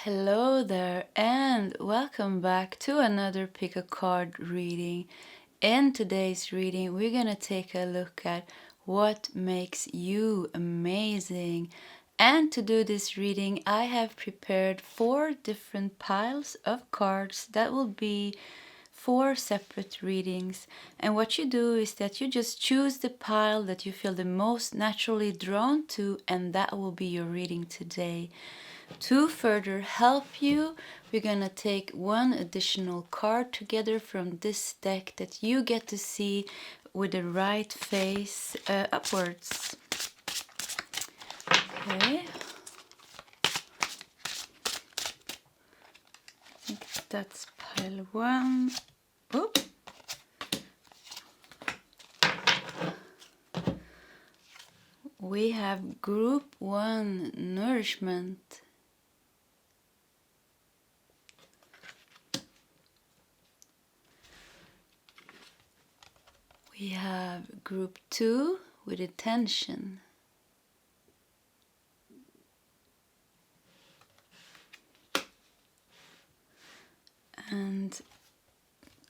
Hello there, and welcome back to another pick a card reading. In today's reading, we're gonna take a look at what makes you amazing. And to do this reading, I have prepared 4 different piles of cards that will be 4 separate readings. And what you do is that you just choose the pile that you feel the most naturally drawn to, and that will be your reading today. To further help you, we're gonna take one additional card together from this deck that you get to see with the right face upwards. Okay. I think that's pile 1. Oop. We have Group 1 Nourishment. We have Group 2 with Attention. And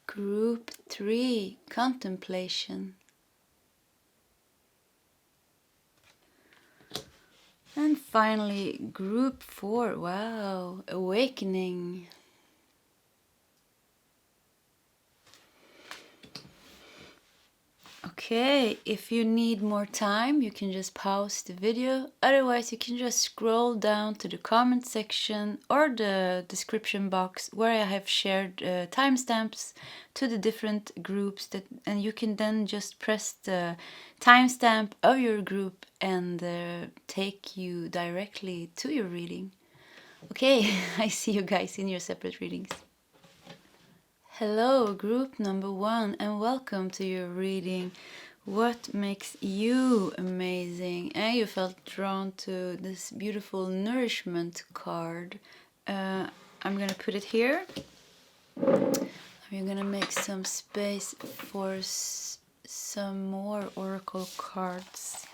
Group 3 Contemplation. And finally, Group 4, wow, Awakening. Okay, if you need more time, you can just pause the video. Otherwise, you can just scroll down to the comment section or the description box where I have shared timestamps to the different groups and you can then just press the timestamp of your group and take you directly to your reading. Okay, I see you guys in your separate readings. Hello, group number 1, and welcome to your reading. What makes you amazing? And you felt drawn to this beautiful nourishment card. I'm gonna put it here. I'm gonna make some space for some more oracle cards.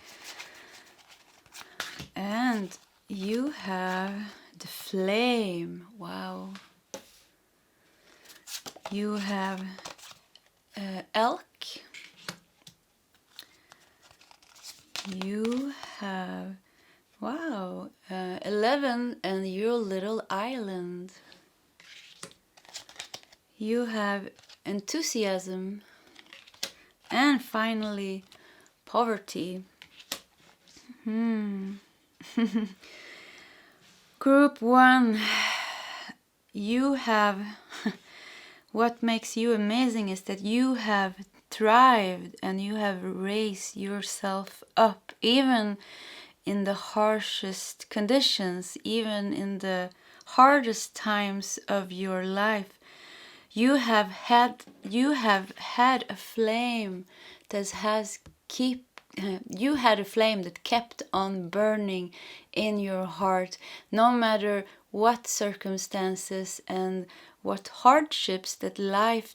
And you have the flame. Wow. You have elk. You have, wow, 11 and your little island. You have enthusiasm. And finally, poverty. Group 1, you have... What makes you amazing is that you have thrived and you have raised yourself up, even in the harshest conditions, even in the hardest times of your life. You have had a flame that has you had a flame that kept on burning in your heart, no matter what circumstances and what hardships that life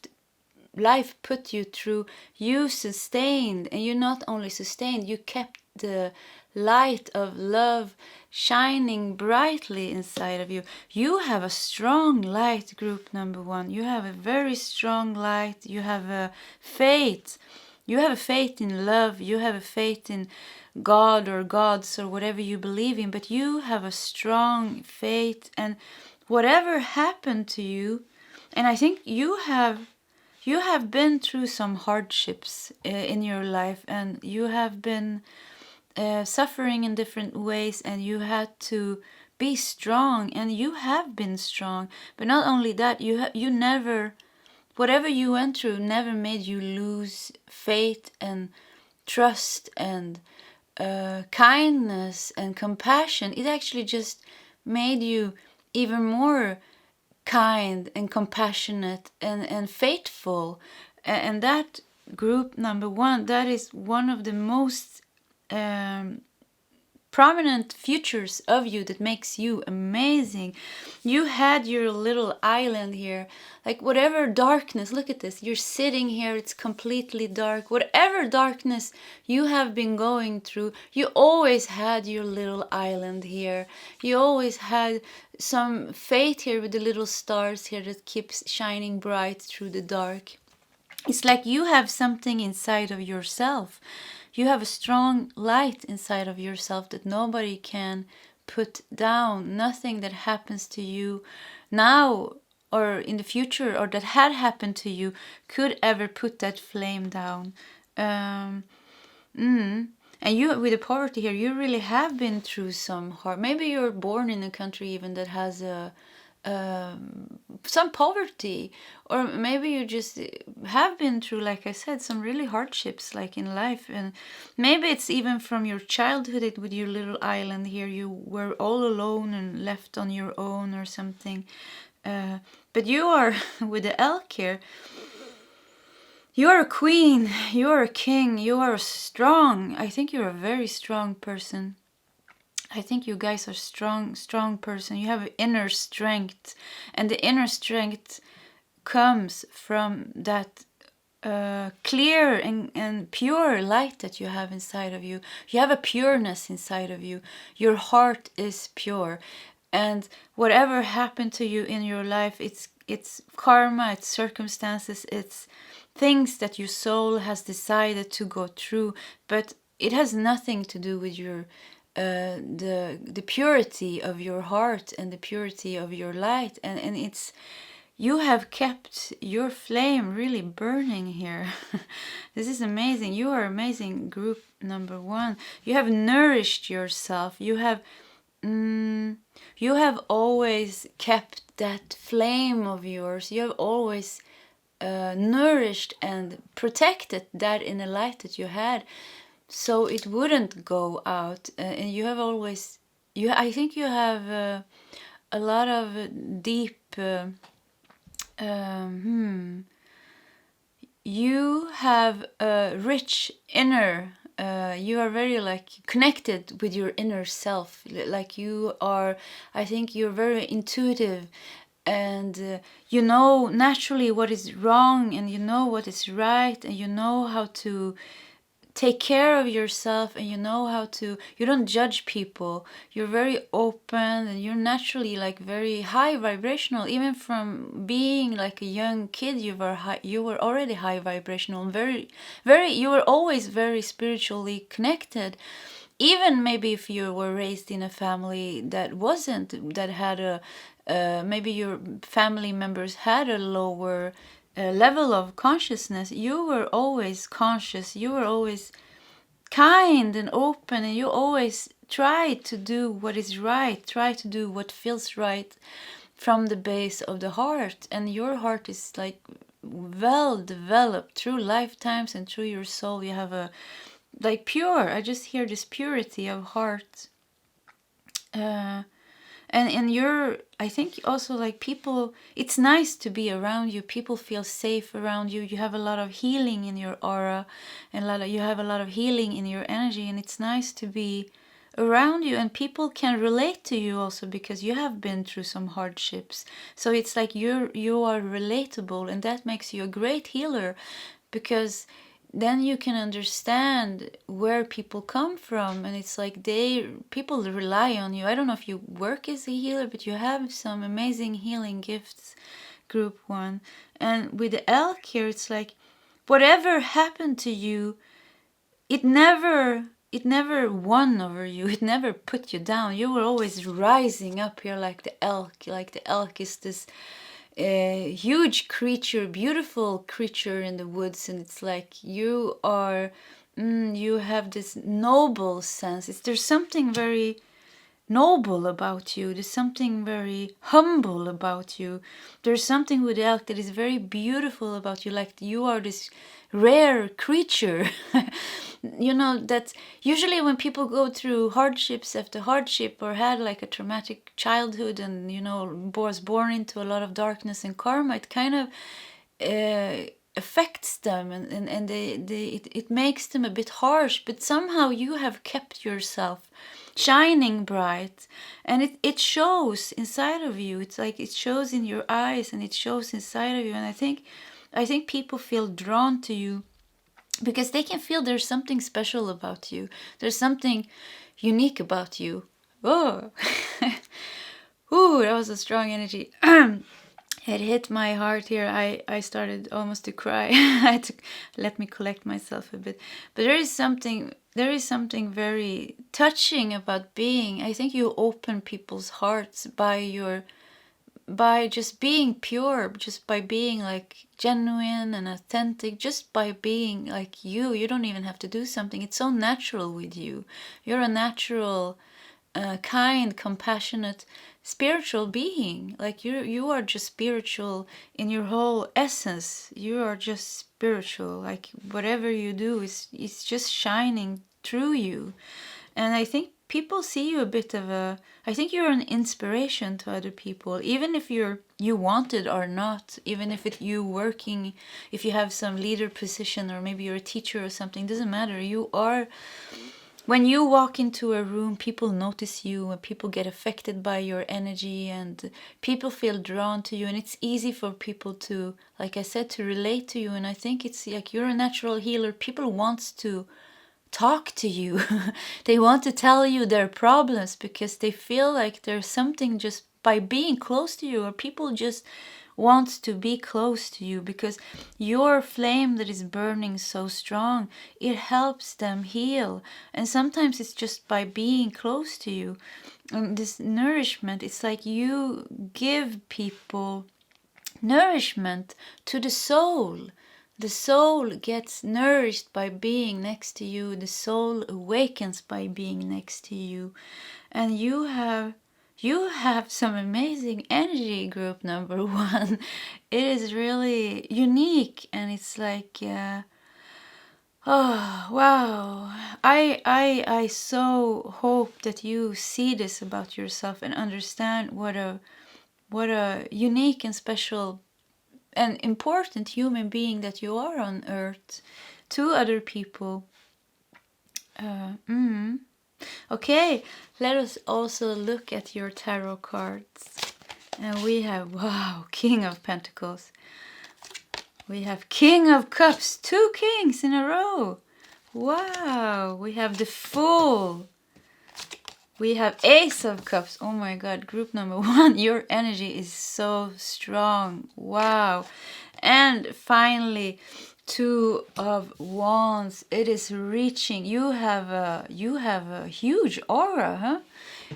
put you through. You sustained, and you not only sustained, you kept the light of love shining brightly inside of you. You have a strong light, group number 1. You have a very strong light. You have a faith. You have a faith in love. You have a faith in God or gods or whatever you believe in. But you have a strong faith, and whatever happened to you, and I think you have been through some hardships in your life, and you have been suffering in different ways, and you had to be strong, and you have been strong. But not only that, you never, whatever you went through never made you lose faith and trust and kindness and compassion. It actually just made you even more kind and compassionate and faithful. And that, group number 1, that is one of the most prominent features of you that makes you amazing. You had your little island here, like whatever darkness, look at this, you're sitting here, it's completely dark. Whatever darkness you have been going through, you always had your little island here. You always had some fate here with the little stars here that keeps shining bright through the dark. It's like you have something inside of yourself. You have a strong light inside of yourself that nobody can put down. Nothing that happens to you now or in the future or that had happened to you could ever put that flame down. And you, with the poverty here, you really have been through some hard. Maybe you're born in a country even that has some poverty, or maybe you just have been through, like I said, some really hardships like in life, and maybe it's even from your childhood with your little island here, you were all alone and left on your own or something. But you are with the elk here, you are a queen, you are a king, you are strong. I think you're a very strong person. I think you guys are strong person. You have inner strength, and the inner strength comes from that clear and pure light that you have inside of you. You have a pureness inside of you. Your heart is pure, and whatever happened to you in your life, it's karma, it's circumstances, it's things that your soul has decided to go through, but it has nothing to do with your the purity of your heart and the purity of your light, and it's, you have kept your flame really burning here. This is amazing. You are amazing, group number 1. You have nourished yourself. You have always kept that flame of yours. You have always nourished and protected that inner light that you had, so it wouldn't go out. And you have always, I think you have a lot of deep you have a rich inner, you are very like connected with your inner self, like you are, I think you're very intuitive, and you know naturally what is wrong, and you know what is right, and you know how to take care of yourself, and you know how to, you don't judge people, you're very open, and you're naturally like very high vibrational. Even from being like a young kid, you were already high vibrational, very you were always very spiritually connected. Even maybe if you were raised in a family that wasn't, that had a maybe your family members had a lower level of consciousness, you were always conscious, you were always kind and open, and you always try to do what is right, try to do what feels right from the base of the heart. And your heart is like well developed through lifetimes and through your soul. You have a like pure, I just hear this purity of heart. And you're, I think also like people, it's nice to be around you. People feel safe around you. You have a lot of healing in your aura, and you have a lot of healing in your energy, and it's nice to be around you, and people can relate to you also because you have been through some hardships. So it's like you are relatable, and that makes you a great healer, because then you can understand where people come from, and it's like people rely on you. I don't know if you work as a healer, but you have some amazing healing gifts, group 1. And with the elk here, it's like whatever happened to you, it never won over you, it never put you down. You were always rising up here like the elk. Like the elk is this huge creature, beautiful creature in the woods, and it's like you are you have this noble sense. There's something very noble about you, there's something very humble about you, there's something with the elk that is very beautiful about you, like you are this rare creature. You know, that usually when people go through hardships after hardship, or had like a traumatic childhood, and you know was born into a lot of darkness and karma, it kind of affects them, and it makes them a bit harsh. But somehow you have kept yourself shining bright, and it shows inside of you. It's like it shows in your eyes and it shows inside of you. And I think people feel drawn to you because they can feel there's something special about you. There's something unique about you. Oh, ooh, that was a strong energy. It hit my heart here. I started almost to cry. I had to let me collect myself a bit. But there is something very touching about being. I think you open people's hearts by just being pure, just by being like genuine and authentic, just by being like you. You don't even have to do something. It's so natural with you. You're a natural, kind, compassionate, spiritual being. Like you are just spiritual in your whole essence. You are just spiritual. Like whatever you do is just shining through you. And I think people see you a bit of a, I think you're an inspiration to other people, even if you want it or not, even if you working, if you have some leader position, or maybe you're a teacher or something, doesn't matter. You are, when you walk into a room, people notice you and people get affected by your energy and people feel drawn to you, and it's easy for people to, like I said, to relate to you. And I think it's like you're a natural healer. People want to talk to you. They want to tell you their problems because they feel like there's something just by being close to you, or people just want to be close to you because your flame that is burning so strong, it helps them heal. And sometimes it's just by being close to you. And this nourishment, it's like you give people nourishment to the soul. The soul gets nourished by being next to you. The soul awakens by being next to you. And you have some amazing energy, group number 1. It is really unique, and it's like, oh wow! I so hope that you see this about yourself and understand what a unique and special an important human being that you are on earth to other people. Okay, let us also look at your tarot cards. And we have, wow, King of Pentacles. We have King of Cups, 2 kings in a row. Wow, we have the Fool. We have Ace of Cups. Oh my God, group number 1, your energy is so strong. Wow. And finally, 2 of Wands. It is reaching. You have a huge aura, huh?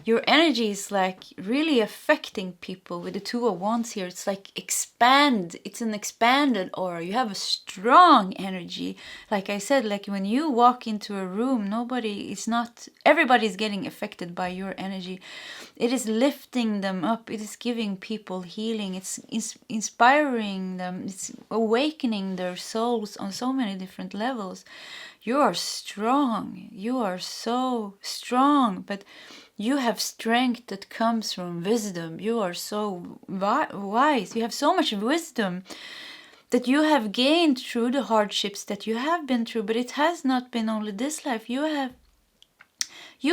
Your energy is like really affecting people with the 2 of Wands here. It's like expand. It's an expanded aura. You have a strong energy. Like I said, like when you walk into a room, everybody's getting affected by your energy. It is lifting them up. It is giving people healing. It's inspiring them. It's awakening their souls on so many different levels. You are strong. You are so strong. But you have strength that comes from wisdom. You are so wise. You have so much wisdom that you have gained through the hardships that you have been through. But it has not been only this life. You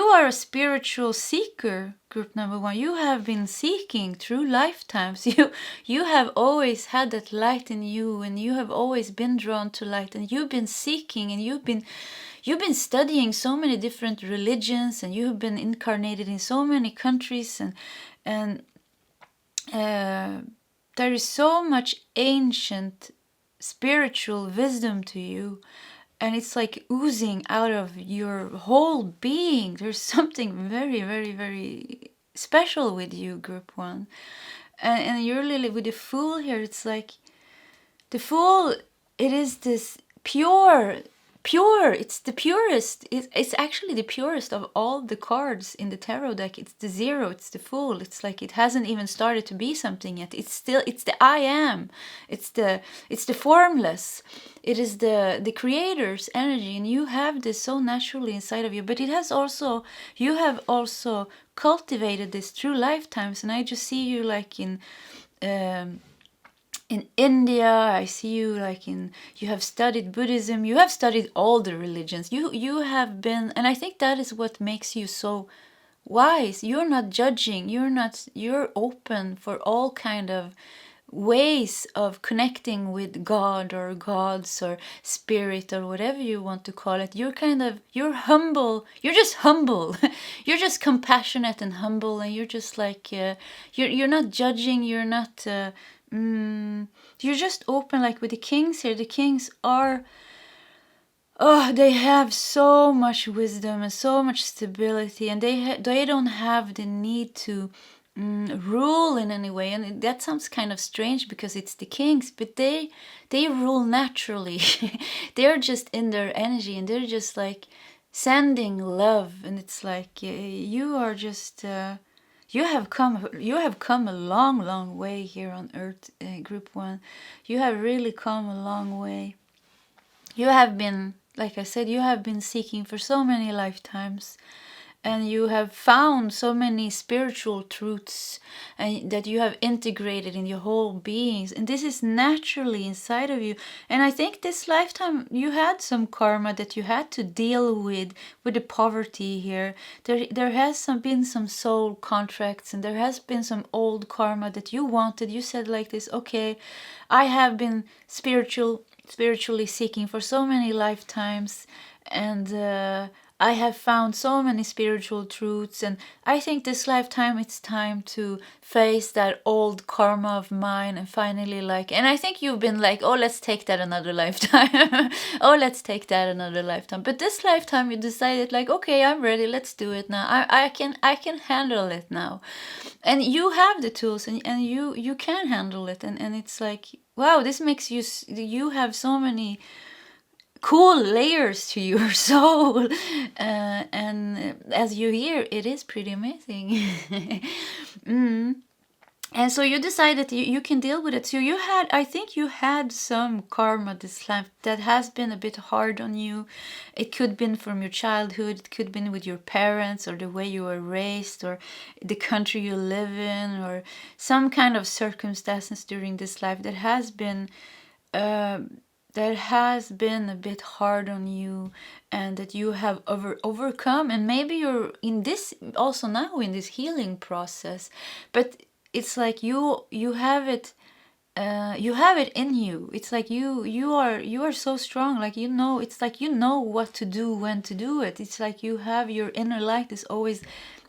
are a spiritual seeker, group number 1. You have been seeking through lifetimes. You have always had that light in you, and you have always been drawn to light, and you've been seeking, and you've been studying so many different religions, and you have been incarnated in so many countries, and there is so much ancient spiritual wisdom to you. And it's like oozing out of your whole being. There's something very, very, very special with you, group 1. And you're really with the Fool here. It's like the Fool, it is this pure. It's the purest. It's actually the purest of all the cards in the tarot deck. It's the 0. It's the Fool. It's like it hasn't even started to be something yet. It's the I am. It's the formless. It is the creator's energy, and you have this so naturally inside of you. But you have also cultivated this through lifetimes. And I just see you like in India. I see you like you have studied Buddhism. You have studied all the religions. You have been, and I think that is what makes you so wise. You're not judging. You're open for all kind of ways of connecting with God or gods or spirit or whatever you want to call it. You're humble. You're just humble. You're just compassionate and humble, and you're just like you're not judging. You're not. You're just open, like with the kings here. The kings are. Oh, they have so much wisdom and so much stability, and they don't have the need to rule in any way. And that sounds kind of strange because it's the kings, but they rule naturally. They're just in their energy, and they're just like sending love. And it's like you are just you have come a long way here on Earth, Group 1. You have really come a long way. You have been, like I said, you have been seeking for so many lifetimes, and you have found so many spiritual truths and that you have integrated in your whole beings, and this is naturally inside of you. And I think this lifetime you had some karma that you had to deal with the poverty here. There has been some soul contracts, and there has been some old karma that you wanted. You said like this, okay, I have been spiritually seeking for so many lifetimes, and I have found so many spiritual truths, and I think this lifetime it's time to face that old karma of mine and finally and I think you've been like, oh, let's take that another lifetime. Oh, let's take that another lifetime. But this lifetime you decided like, okay, I'm ready, let's do it now. I can handle it now. And you have the tools, and you can handle it, and it's like, wow, this makes you have so many cool layers to your soul, and as you hear, it is pretty amazing. And so you decided you can deal with it. So I think you had some karma this life that has been a bit hard on you. It could have been from your childhood, it could have been with your parents, or the way you were raised, or the country you live in, or some kind of circumstances during this life that has been a bit hard on you, and that you have overcome. And maybe you're in this also now in this healing process, but it's like you have it in you. It's like you are so strong, like it's like what to do, when to do it. It's like you have your inner light is always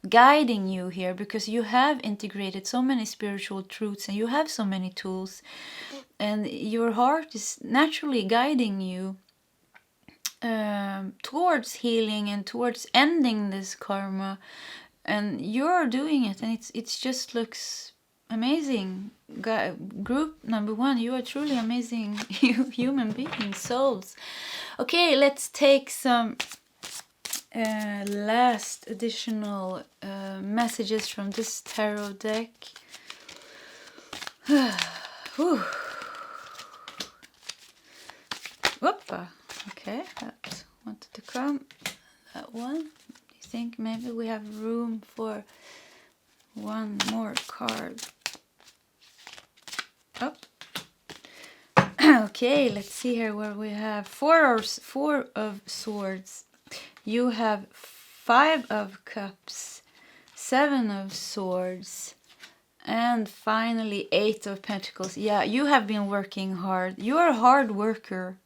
guiding you here, because you have integrated so many spiritual truths and you have so many tools, and your heart is naturally guiding you towards healing and towards ending this karma, and you're doing it, and it's just looks amazing. Group number 1, you are truly amazing human beings, souls. Okay, let's take some last additional messages from this tarot deck. Whoopa. Okay, that wanted to come. That one. You think maybe we have room for one more card? Up. Okay, let's see here where we have four of swords. You have 5 of cups, 7 of swords, and finally 8 of pentacles. Yeah, you have been working hard. You're a hard worker.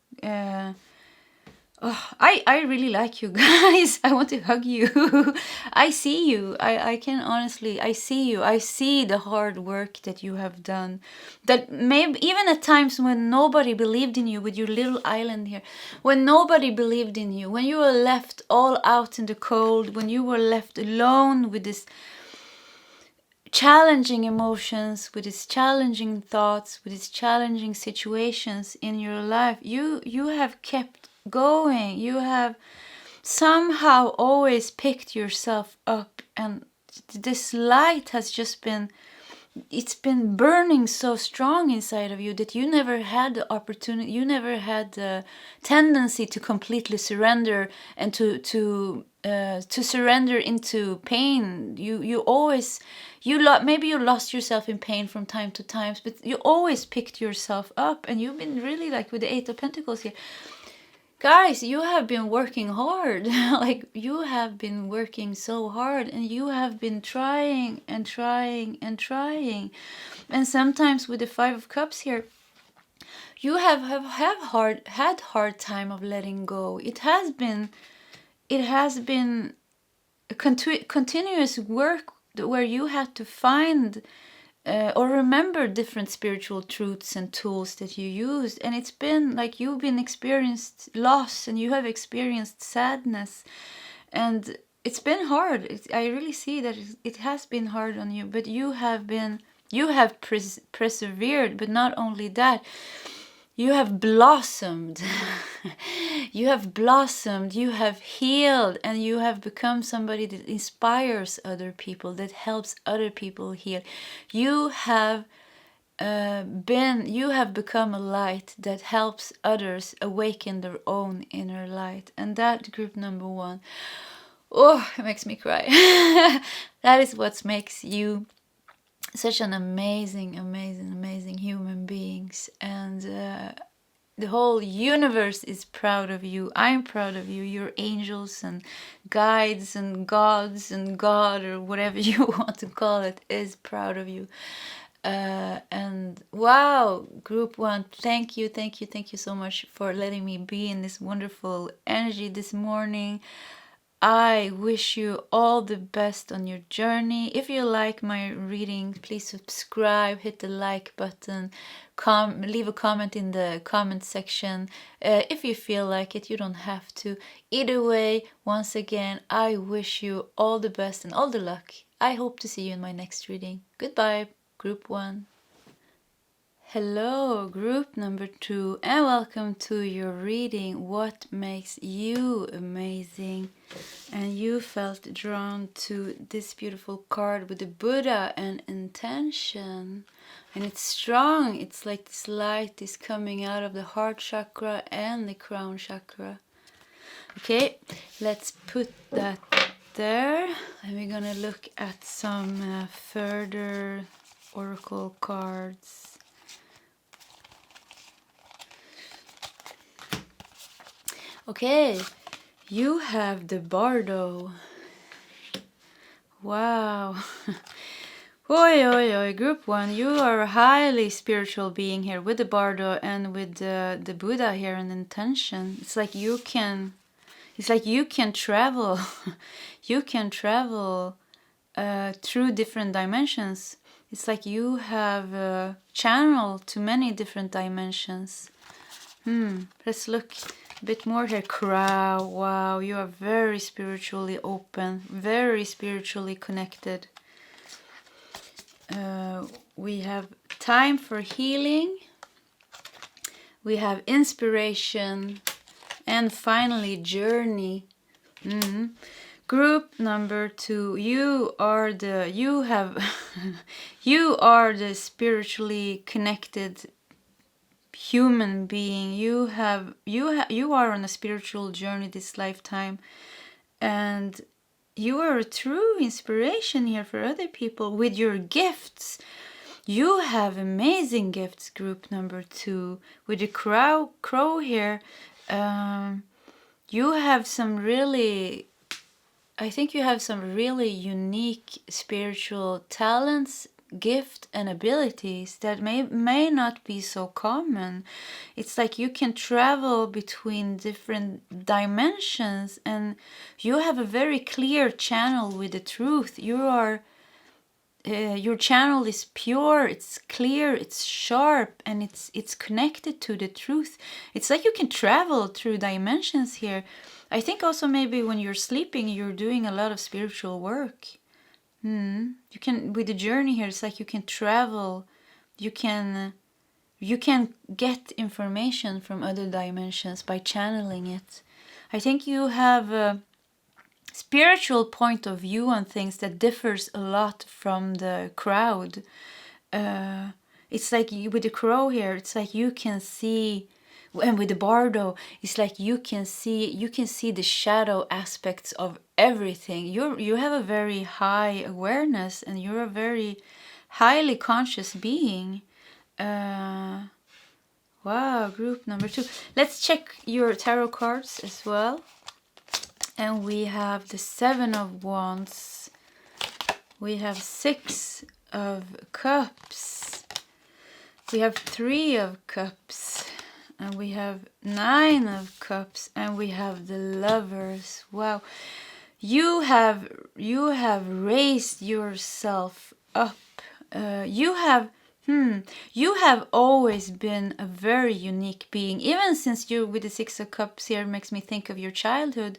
I really like you guys. I want to hug you. I see you. I can honestly, I see you. I see the hard work that you have done. That maybe even at times when nobody believed in you, with your little island here, when nobody believed in you, when you were left all out in the cold, when you were left alone with this challenging emotions, with these challenging thoughts, with these challenging situations in your life, you have kept going. You have somehow always picked yourself up, and this light has just been, it's been burning so strong inside of you that you never had the opportunity, you never had the tendency to completely surrender and to surrender into pain. You always, maybe you lost yourself in pain from time to time, but you always picked yourself up, and you've been really, like with the 8 of Pentacles here, Guys, you have been working hard. Like, you have been working so hard, and you have been trying and trying and trying. And sometimes with the Five of Cups here, you have had hard time of letting go. It has been a continuous work where you had to find or remember different spiritual truths and tools that you used. And it's been like you've been experienced loss, and you have experienced sadness, and it's been hard. I really see that it has been hard on you, but you have persevered. But not only that, you have blossomed. You have blossomed, you have healed, and you have become somebody that inspires other people, that helps other people heal. You have become a light that helps others awaken their own inner light. And that, group number 1, oh, it makes me cry. That is what makes you such an amazing human beings. And the whole universe is proud of you. I'm proud of you. Your angels and guides and gods and God, or whatever you want to call it, is proud of you. And wow, group 1, thank you so much for letting me be in this wonderful energy this morning. I wish you all the best on your journey. If you like my reading, please subscribe, hit the like button, leave a comment in the comment section. If you feel like it, you don't have to. Either way, once again, I wish you all the best and all the luck. I hope to see you in my next reading. Goodbye, group 1. Hello, group number 2, and welcome to your reading, What Makes You Amazing? And you felt drawn to this beautiful card with the Buddha and intention. And it's strong. It's like this light is coming out of the heart chakra and the crown chakra. Okay, let's put that there. And we're gonna look at some further oracle cards. Okay, you have the Bardo. Wow. Oi, group 1, you are a highly spiritual being here with the Bardo and with the Buddha here in intention. It's like you can travel. You can travel through different dimensions. It's like you have channeled to many different dimensions. Let's look a bit more here. Crow. Wow, you are very spiritually open, very spiritually connected. We have time for healing. We have inspiration, and finally journey. Group number 2, you are the spiritually connected human being. You are on a spiritual journey this lifetime, and you are a true inspiration here for other people with your gifts. You have amazing gifts, group number 2, with the crow here. You have some really, I think you have some really unique spiritual talents, gift and abilities that may not be so common. It's like you can travel between different dimensions, and you have a very clear channel with the truth. Your channel is pure, it's clear, it's sharp, and it's connected to the truth. It's like you can travel through dimensions here. I think also maybe when you're sleeping, you're doing a lot of spiritual work. You can, with the journey here, it's like you can travel, you can get information from other dimensions by channeling it. I think you have a spiritual point of view on things that differs a lot from the crowd. It's like with the crow here, it's like you can see, and with the Bardo, it's like you can see the shadow aspects of everything. You have a very high awareness, and you're a very highly conscious being. Wow, Wow, group number 2. Let's check your tarot cards as well. And we have the 7 of Wands. We have 6 of Cups. We have 3 of Cups. And we have 9 of Cups. And we have the Lovers. Wow. You have raised yourself up. You have always been a very unique being. Even since you, with the 6 of Cups here, makes me think of your childhood.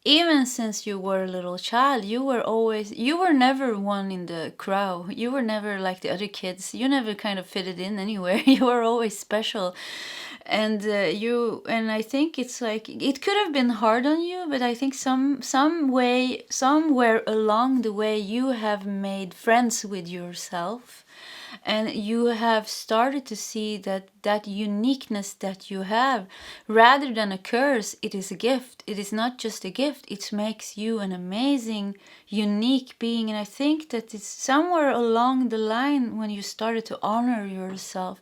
Even since you were a little child, you were never one in the crowd. You were never like the other kids. You never kind of fitted in anywhere. You were always special. And and I think it's like, it could have been hard on you, but I think somewhere along the way, you have made friends with yourself. And you have started to see that uniqueness that you have, rather than a curse, it is a gift. It is not just a gift, it makes you an amazing, unique being. And I think that it's somewhere along the line when you started to honor yourself,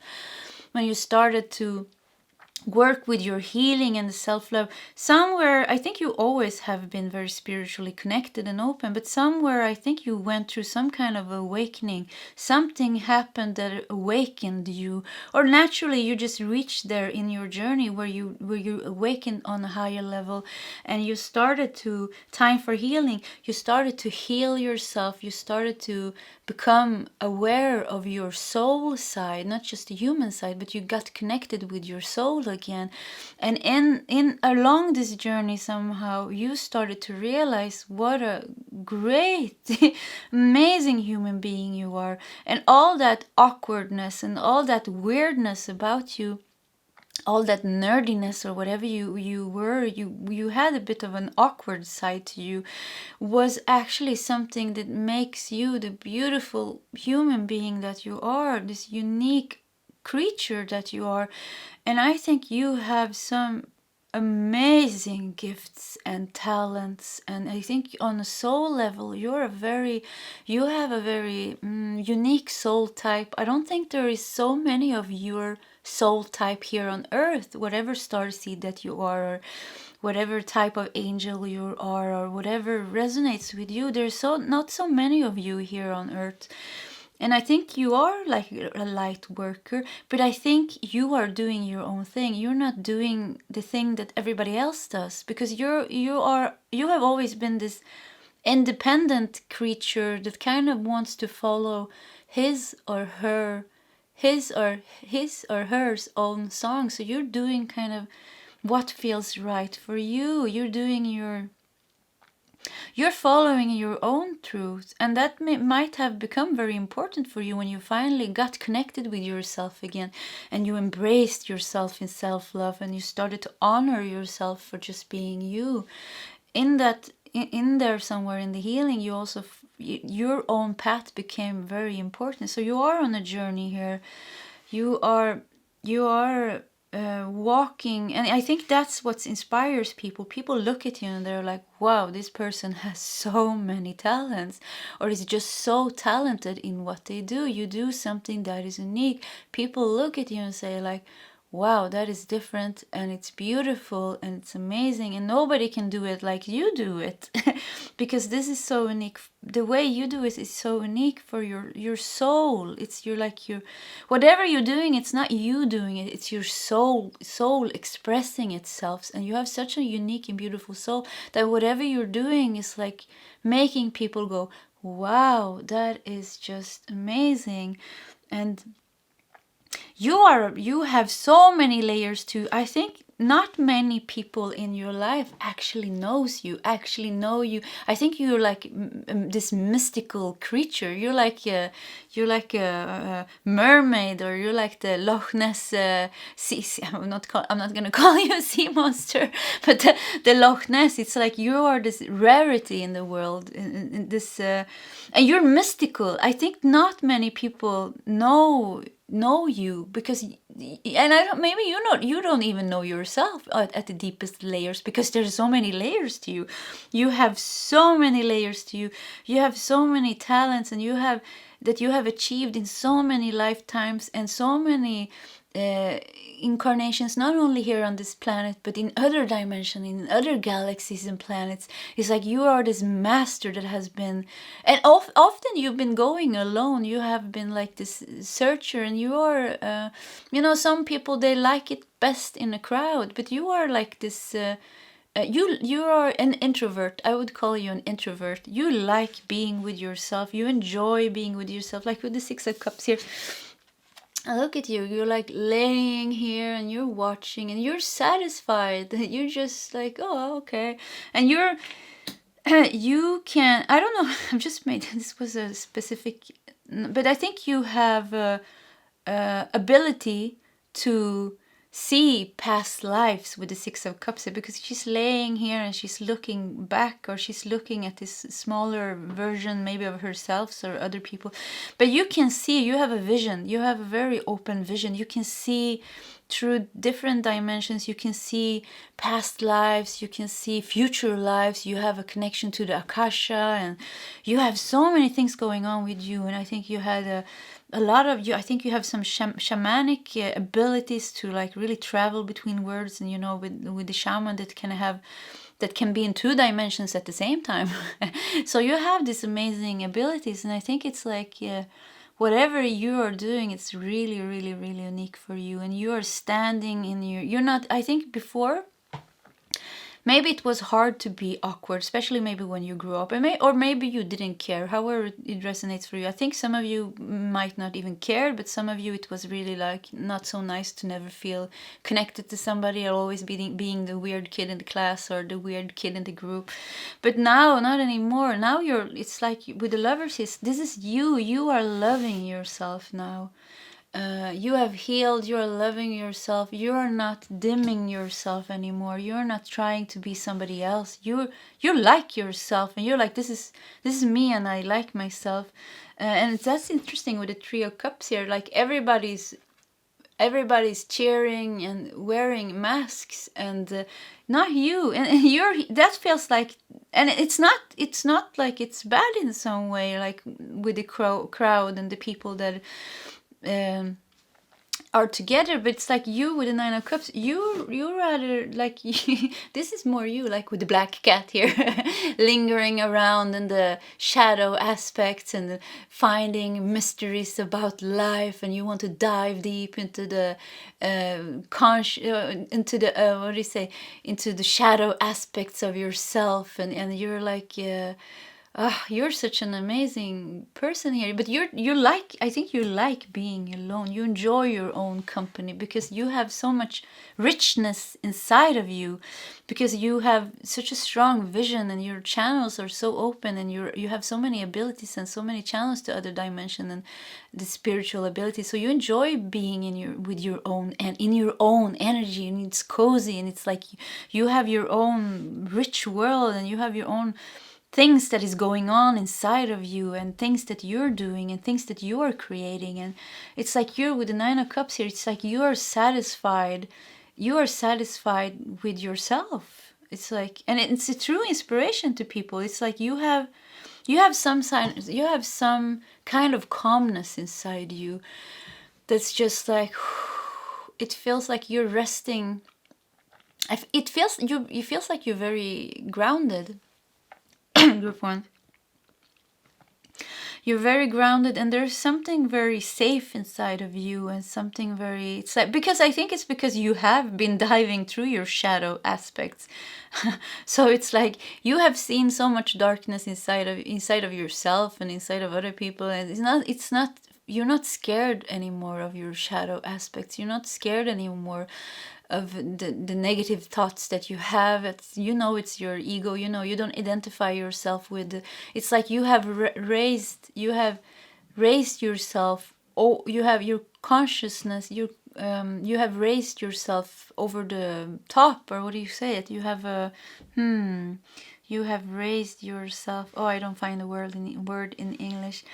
when you started to work with your healing and the self-love. Somewhere, I think you always have been very spiritually connected and open, but somewhere I think you went through some kind of awakening. Something happened that awakened you, or naturally you just reached there in your journey where you awakened on a higher level, and you started to, time for healing, you started to heal yourself. You started to become aware of your soul side, not just the human side, but you got connected with your soul again. And in along this journey, somehow you started to realize what a great amazing human being you are, and all that awkwardness and all that weirdness about you, all that nerdiness or whatever you had a bit of an awkward side to you, was actually something that makes you the beautiful human being that you are, this unique creature that you are. And I think you have some amazing gifts and talents, and I think on a soul level you have a very unique soul type. I don't think there is so many of your soul type here on earth, whatever starseed that you are, or whatever type of angel you are, or whatever resonates with you. There's not so many of you here on earth. And I think you are like a light worker, but I think you are doing your own thing. You're not doing the thing that everybody else does, because you have always been this independent creature that kind of wants to follow his or her own song. So you're doing kind of what feels right for you. You're following your own truth, and that might have become very important for you when you finally got connected with yourself again, and you embraced yourself in self-love, and you started to honor yourself for just being you. In there somewhere in the healing, you also your own path became very important. So you are on a journey here. You are walking, and I think that's what inspires people. People look at you and they're like, wow, this person has so many talents, or is just so talented in what they do. You do something that is unique. People look at you and say like, wow, that is different, and it's beautiful, and it's amazing, and nobody can do it like you do it. Because this is so unique. The way you do it is so unique for your soul. It's your whatever you're doing, it's not you doing it, it's your soul expressing itself. And you have such a unique and beautiful soul that whatever you're doing is like making people go, wow, that is just amazing. And you have so many layers too. I think not many people in your life actually know you. I think you're like this mystical creature. You're like a mermaid, or you're like the Loch Ness sea. I'm not gonna call you a sea monster, but the Loch Ness. It's like you are this rarity in the world. In this, and you're mystical. I think not many people know you, because, and maybe you don't even know yourself at the deepest layers, because there's so many layers to you. You have so many layers to you. You have so many talents, and you have that you have achieved in so many lifetimes and so many incarnations, not only here on this planet, but in other dimensions, in other galaxies and planets. It's like you are this master that has been, and often you've been going alone. You have been like this searcher, and you are, some people, they like it best in a crowd, but you are like this. You are an introvert. I would call you an introvert. You like being with yourself. You enjoy being with yourself, like with the Six of Cups here. Look at you. You're like laying here and you're watching and you're satisfied. You're just like, oh, okay. And you can, I don't know, I've just made, this was a specific, but I think you have ability to see past lives with the Six of Cups, because she's laying here and she's looking back, or she's looking at this smaller version maybe of herself or other people. But you can see, you have a vision, you have a very open vision. You can see through different dimensions. You can see past lives, you can see future lives. You have a connection to the Akasha, and you have so many things going on with you. And I think you had a lot of you, I think you have some shamanic abilities to like really travel between worlds, and with the shaman that can be in two dimensions at the same time. So you have these amazing abilities, and I think it's like whatever you are doing, it's really, really, really unique for you. And you are standing in you're not, I think before, maybe it was hard to be awkward, especially maybe when you grew up, or maybe you didn't care. However it resonates for you. I think some of you might not even care, but some of you, it was really like not so nice to never feel connected to somebody, or always being the weird kid in the class or the weird kid in the group. But now, not anymore. Now it's like with the Lovers, this is you are loving yourself now. You have healed, you are loving yourself, you are not dimming yourself anymore, you're not trying to be somebody else. You like yourself, and you're like, this is me, and I like myself. And that's interesting with the Three of Cups here. Like everybody's cheering and wearing masks, and not you, and that feels like, and it's not like it's bad in some way, like with the crowd and the people that are together. But it's like you with the Nine of Cups, you rather like this is more you, like with the black cat here lingering around in the shadow aspects and finding mysteries about life, and you want to dive deep into the what do you say, into the shadow aspects of yourself, and you're like you're such an amazing person here. But you like, I think you like being alone. You enjoy your own company because you have so much richness inside of you, because you have such a strong vision, and your channels are so open, and you have so many abilities and so many channels to other dimension and the spiritual ability. So you enjoy being with your own, and in your own energy, and it's cozy, and it's like you have your own rich world, and you have your own things that is going on inside of you, and things that you're doing, and things that you are creating. And it's like you're with the Nine of Cups here, it's like you are satisfied with yourself. It's like, and it's a true inspiration to people. It's like you have some kind of calmness inside you that's just like, it feels like you're resting. It feels like you're very grounded. Group 1. You're very grounded, and there's something very safe inside of you, and something very, it's like, because I think it's because you have been diving through your shadow aspects. So it's like you have seen so much darkness inside of yourself and inside of other people, and it's not you're not scared anymore of your shadow aspects. You're not scared anymore of the negative thoughts that you have. It's your ego. You don't identify yourself with. It's like you have raised yourself. Oh, you have your consciousness. You have raised yourself over the top, or what do you say it? You have You have raised yourself. Oh, I don't find the word in English.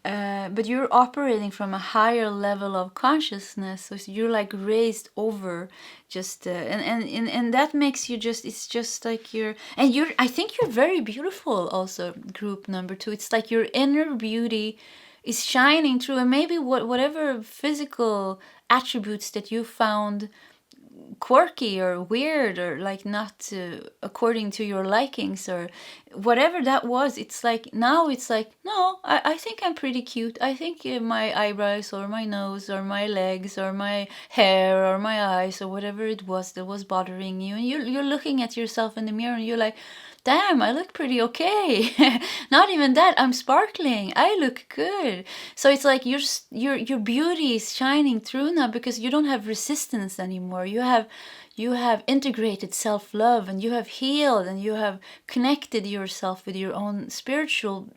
But you're operating from a higher level of consciousness, so you're like raised over just and that makes you just, it's just like I think you're very beautiful also, group number 2. It's like your inner beauty is shining through, and maybe whatever physical attributes that you found quirky or weird or like not according to your likings or whatever that was, it's like now it's like, no, I think I'm pretty cute. I think my eyebrows or my nose or my legs or my hair or my eyes or whatever it was that was bothering you, and you're looking at yourself in the mirror and you're like, damn, I look pretty okay. Not even that, I'm sparkling, I look good. So it's like your beauty is shining through now because you don't have resistance anymore. You have integrated self-love, and you have healed, and you have connected yourself with your own spiritual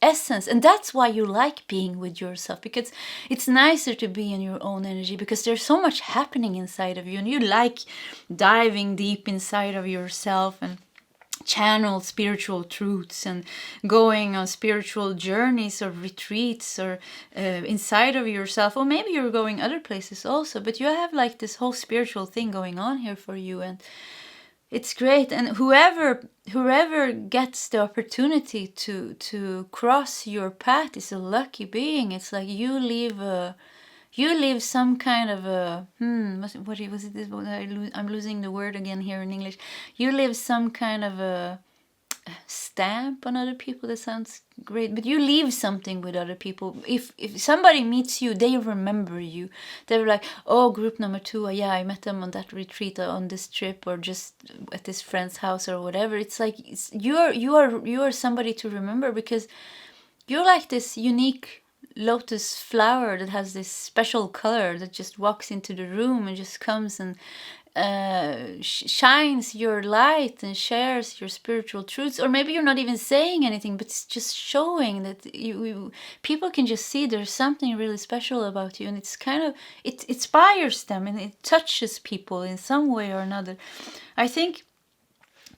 essence. And that's why you like being with yourself, because it's nicer to be in your own energy, because there's so much happening inside of you, and you like diving deep inside of yourself and channel spiritual truths and going on spiritual journeys or retreats or inside of yourself, or maybe you're going other places also, but you have like this whole spiritual thing going on here for you, and it's great. And whoever gets the opportunity to cross your path is a lucky being. It's like you leave some kind of a what was it? I'm losing the word again here in English. You leave some kind of a stamp on other people. That sounds great, but you leave something with other people. If somebody meets you, they remember you. They're like, oh, group number 2, yeah, I met them on that retreat or on this trip or just at this friend's house or whatever. It's like you are somebody to remember, because you're like this unique lotus flower that has this special color that just walks into the room and just comes and shines your light and shares your spiritual truths. Or maybe you're not even saying anything, but it's just showing that people can just see there's something really special about you, and it's kind of, it inspires them and it touches people in some way or another. I think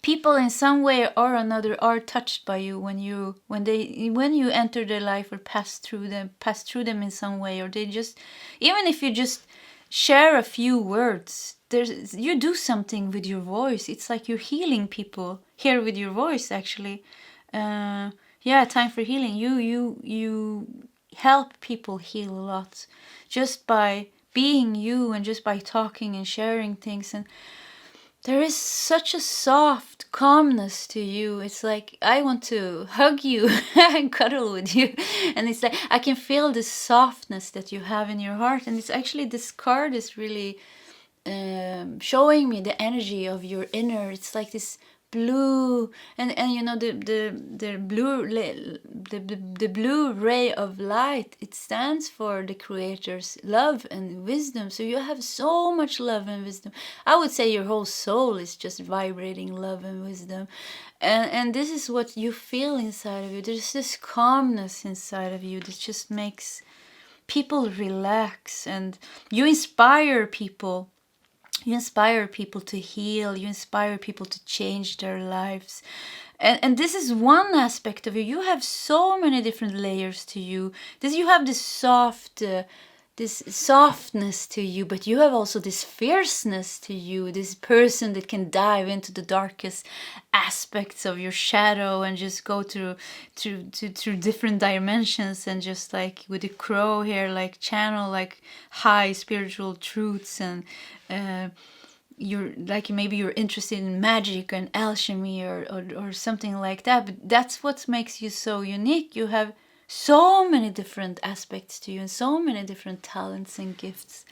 people in some way or another are touched by you when you enter their life or pass through them in some way, or they just, even if you just share a few words, you do something with your voice. It's like you're healing people here with your voice, actually. Time for healing. You help people heal a lot just by being you and just by talking and sharing things. And there is such a soft calmness to you. It's like I want to hug you and cuddle with you. And it's like I can feel the softness that you have in your heart. And it's actually, this card is really showing me the energy of your inner. It's like this blue, and you know, the blue ray of light, it stands for the creator's love and wisdom. So you have so much love and wisdom. I would say your whole soul is just vibrating love and wisdom, and this is what you feel inside of you. There's this calmness inside of you that just makes people relax, and you inspire people. You inspire people to heal. You inspire people to change their lives. And this is one aspect of you. You have so many different layers to you. You have this softness to you, but you have also this fierceness to you. This person that can dive into the darkest aspects of your shadow and just go through different dimensions, and just like with the crow here, like channel like high spiritual truths. And you're like, maybe you're interested in magic and alchemy or something like that, but that's what makes you so unique. You have so many different aspects to you and so many different talents and gifts.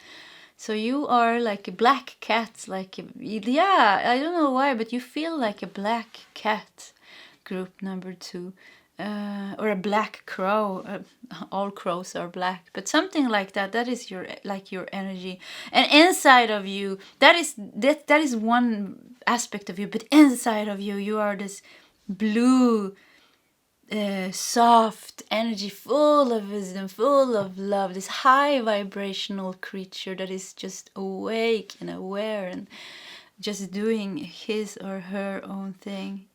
So you are like a black cat, like I don't know why, but you feel like a black cat, group number 2. Or a black crow. All crows are black, but something like that. That is your energy, and inside of you, that is one aspect of you. But inside of you, you are this blue, soft energy, full of wisdom, full of love. This high vibrational creature that is just awake and aware and just doing his or her own thing.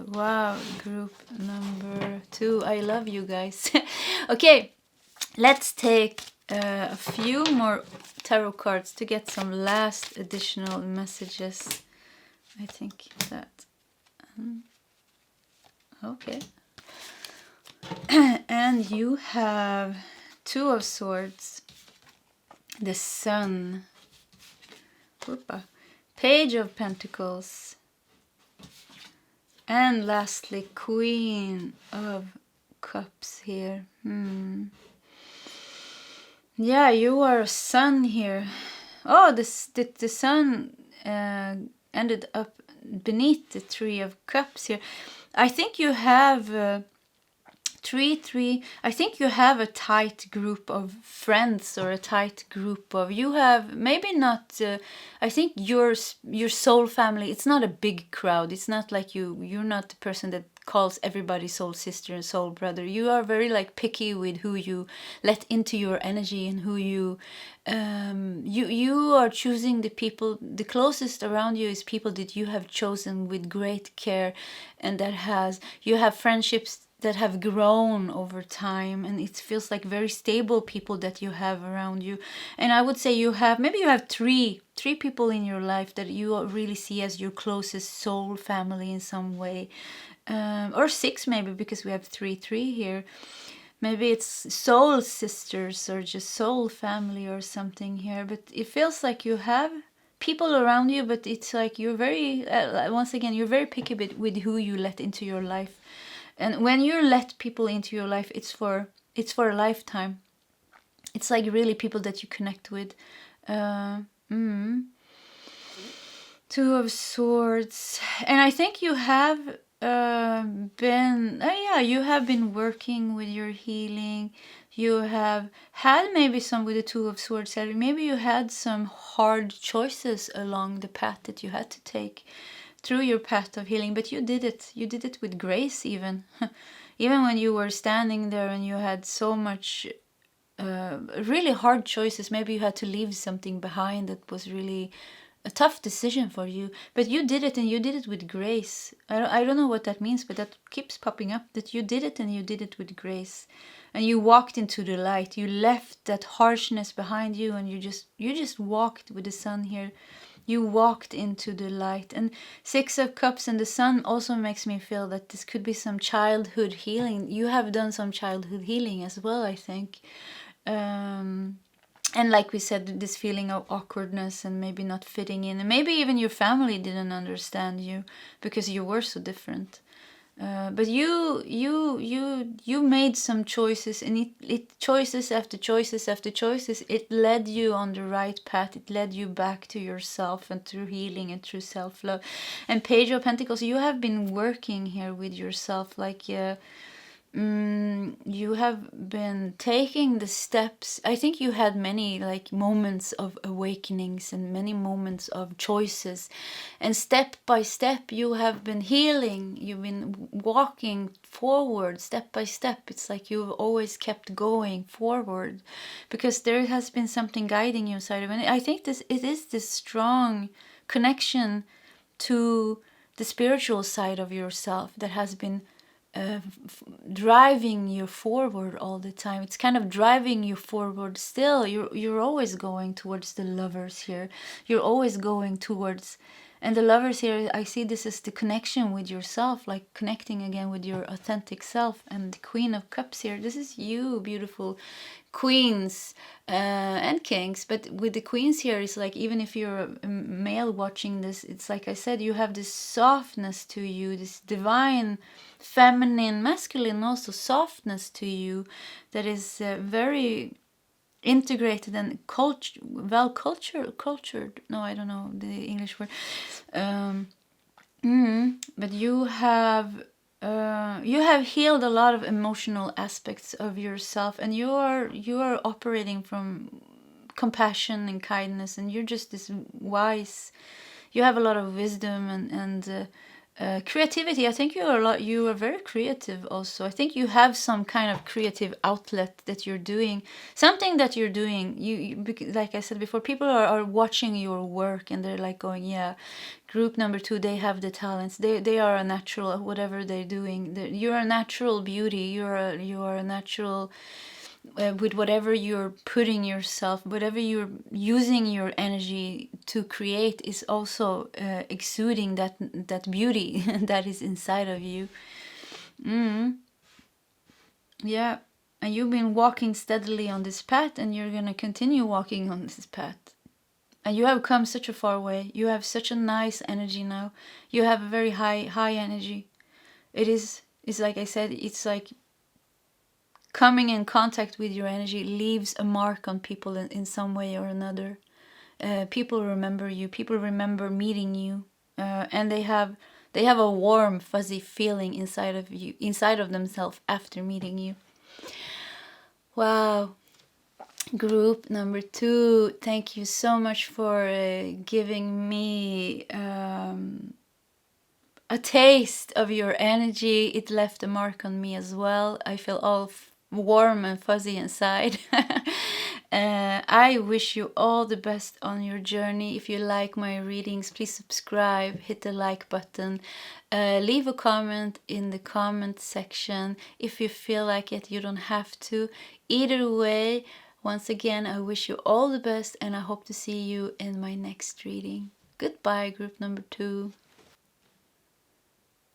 Wow, group number 2. I love you guys. Okay, let's take a few more tarot cards to get some last additional messages. I think that... okay. And you have Two of Swords, the Sun, Whoopa, Page of Pentacles, and lastly Queen of Cups here. Yeah, you are a Sun here. Oh, the Sun ended up beneath the Three of Cups here. I think you have three. I think you have a tight group of friends, or a tight group of, you have maybe not. I think your soul family. It's not a big crowd. It's not like you're not the person that calls everybody soul sister and soul brother. You are very like picky with who you let into your energy, and who you are choosing the people. The closest around you is people that you have chosen with great care, and you have friendships that have grown over time, and it feels like very stable people that you have around you. And I would say you have three people in your life that you really see as your closest soul family in some way, or six maybe, because we have three here. Maybe it's soul sisters or just soul family or something here, but it feels like you have people around you, but it's like you're very once again, you're very picky with who you let into your life. And when you let people into your life, it's for a lifetime. It's like really people that you connect with. Two of Swords, and I think you have you have been working with your healing. You have had maybe some with the Two of Swords. Maybe you had some hard choices along the path that you had to take through your path of healing, but you did it. You did it with grace, even even when you were standing there and you had so much really hard choices. Maybe you had to leave something behind that was really a tough decision for you, but you did it, and you did it with grace. I don't know what that means, but that keeps popping up, that you did it and you did it with grace, and you walked into the light. You left that harshness behind you, and you just walked with the Sun here. You walked into the light. And Six of Cups and the Sun also makes me feel that this could be some childhood healing. You have done some childhood healing as well, I think. And like we said, this feeling of awkwardness and maybe not fitting in, and maybe even your family didn't understand you because you were so different. But you made some choices, and it choices after choices after choices, it led you on the right path. It led you back to yourself, and through healing and through self-love. And Page of Pentacles, you have been working here with yourself, like you have been taking the steps. I think you had many like moments of awakenings and many moments of choices, and step by step you have been healing. You've been walking forward step by step. It's like you've always kept going forward because there has been something guiding you inside of it. And I think it is this strong connection to the spiritual side of yourself that has been driving you forward all the time. It's kind of driving you forward still. You're always going towards the Lovers here. You're always going towards, and the Lovers here, I see this as the connection with yourself, like connecting again with your authentic self. And the Queen of Cups here, this is you, beautiful queens and kings. But with the queens here, it's like, even if you're a male watching this, it's like I said, you have this softness to you, this divine feminine, masculine also softness to you that is very integrated and cultured. No, I don't know the English word. But you have healed a lot of emotional aspects of yourself, and you are operating from compassion and kindness, and you're just this wise. You have a lot of wisdom and creativity. I think you are very creative also. I think you have some kind of creative outlet that you're doing, something that you're doing. Like I said before, people are watching your work, and they're like going, yeah, group number 2, they have the talents. They are a natural at whatever they're doing. You're a natural beauty. You are a natural with whatever you're putting yourself, whatever you're using your energy to create, is also exuding that beauty that is inside of you. Yeah, and you've been walking steadily on this path, and you're gonna continue walking on this path. And you have come such a far way. You have such a nice energy now. You have a very high energy. It's like I said, it's like coming in contact with your energy leaves a mark on people in some way or another. People remember you. People remember meeting you, and they have a warm, fuzzy feeling inside of you, inside of themselves after meeting you. Wow. Group number 2, thank you so much for giving me a taste of your energy. It left a mark on me as well. I feel all warm and fuzzy inside. I wish you all the best on your journey. If you like my readings, please subscribe, hit the like button, leave a comment in the comment section. If you feel like it, you don't have to. Either way, once again, I wish you all the best, and I hope to see you in my next reading. Goodbye, group number 2.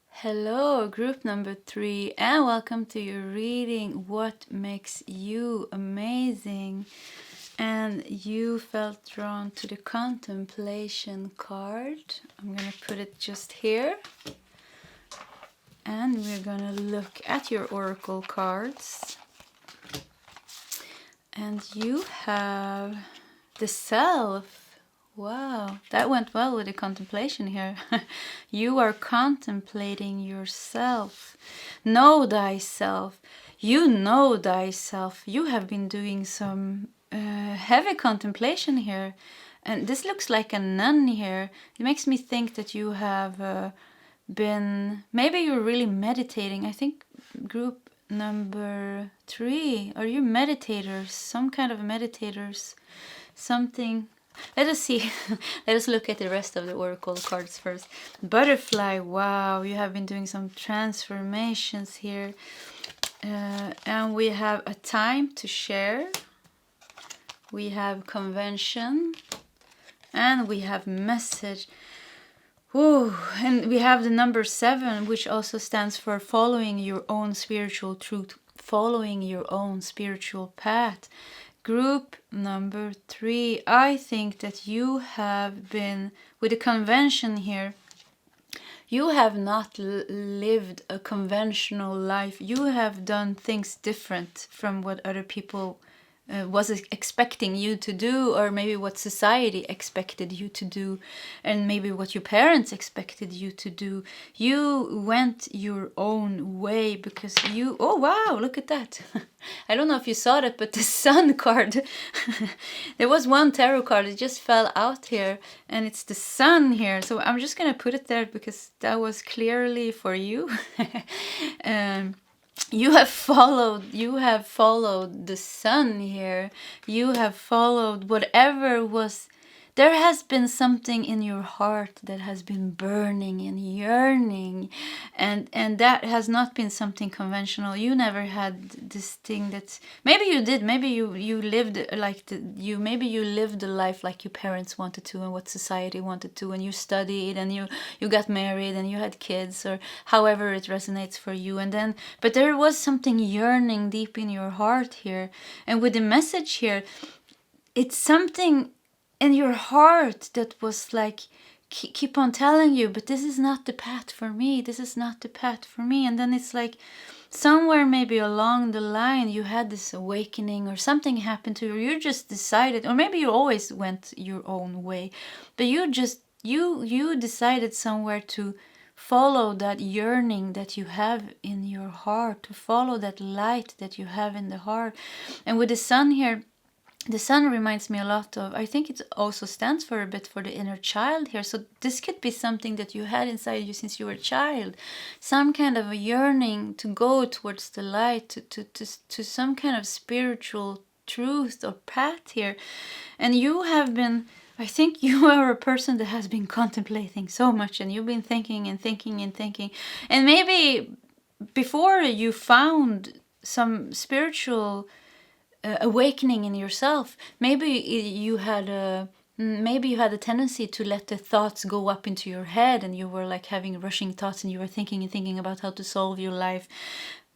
Hello, group number 3, and welcome to your reading, What Makes You Amazing? And you felt drawn to the contemplation card. I'm gonna put it just here. And we're gonna look at your oracle cards. And you have the Self. Wow, that went well with the contemplation here. You are contemplating yourself. Know thyself. You know thyself. You have been doing some heavy contemplation here. And this looks like a nun here. It makes me think that you have been... Maybe you're really meditating. I think group number 3, are you meditators? Some kind of meditators, something. Let us see. Let us look at the rest of the oracle cards first. Butterfly. Wow, you have been doing some transformations here. And we have a time to share. We have convention. And we have message. Ooh, and we have the number 7, which also stands for following your own spiritual truth, following your own spiritual path. Group number 3, I think that you have been, with the convention here, you have not lived a conventional life. You have done things different from what other people was expecting you to do, or maybe what society expected you to do, and maybe what your parents expected you to do. You went your own way because you... Oh wow, look at that. I don't know if you saw that, but the Sun card. There was one tarot card, it just fell out here, and it's the Sun here. So I'm just gonna put it there because that was clearly for you. You have followed the Sun here. You have followed whatever was... There has been something in your heart that has been burning and yearning, and that has not been something conventional. You never had this thing that... Maybe you did. Maybe you lived like maybe you lived a life like your parents wanted to and what society wanted to, and you studied and you got married and you had kids, or however it resonates for you. And then, but there was something yearning deep in your heart here, and with the message here, it's something in your heart that was like keep on telling you, but this is not the path for me, this is not the path for me. And then it's like somewhere maybe along the line you had this awakening, or something happened to you, or you just decided, or maybe you always went your own way, but you decided somewhere to follow that yearning that you have in your heart, to follow that light that you have in the heart. And with the Sun here, the Sun reminds me a lot of, I think it also stands for a bit for the inner child here. So this could be something that you had inside you since you were a child. Some kind of a yearning to go towards the light, to some kind of spiritual truth or path here. And you have been, I think you are a person that has been contemplating so much, and you've been thinking and thinking and thinking. And maybe before you found some spiritual awakening in yourself, maybe you had a tendency to let the thoughts go up into your head, and you were like having rushing thoughts, and you were thinking and thinking about how to solve your life.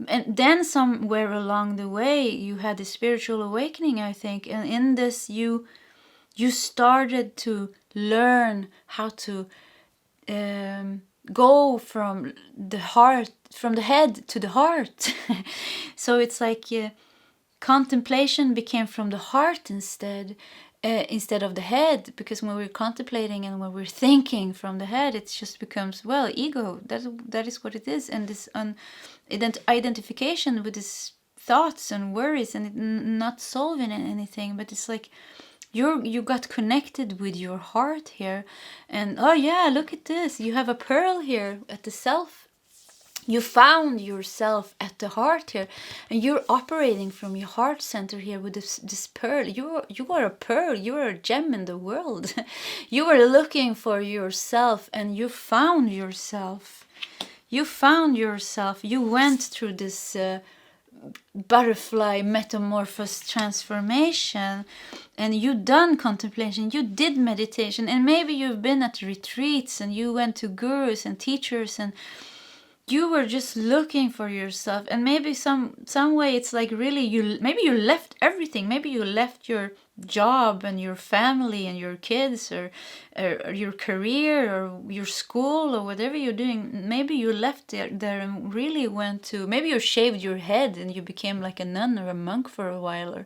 And then somewhere along the way you had a spiritual awakening, I think, and in this you started to learn how to go from the heart, from the head to the heart. So it's like contemplation became from the heart instead of the head, because when we're contemplating and when we're thinking from the head, it just becomes, well, ego. That is what it is, and this identification with these thoughts and worries, and not solving anything. But it's like you got connected with your heart here, and oh yeah, look at this, you have a pearl here at the self. You found yourself at the heart here, and you're operating from your heart center here with this pearl. You are a pearl. You are a gem in the world. You were looking for yourself, and you found yourself. You found yourself. You went through this butterfly metamorphosis transformation, and you done contemplation, you did meditation, and maybe you've been at retreats, and you went to gurus and teachers, and you were just looking for yourself. And maybe some way it's like really maybe you left everything. Maybe you left your job and your family and your kids, or your career or your school or whatever you're doing. Maybe you left there and really went to, maybe you shaved your head and you became like a nun or a monk for a while, or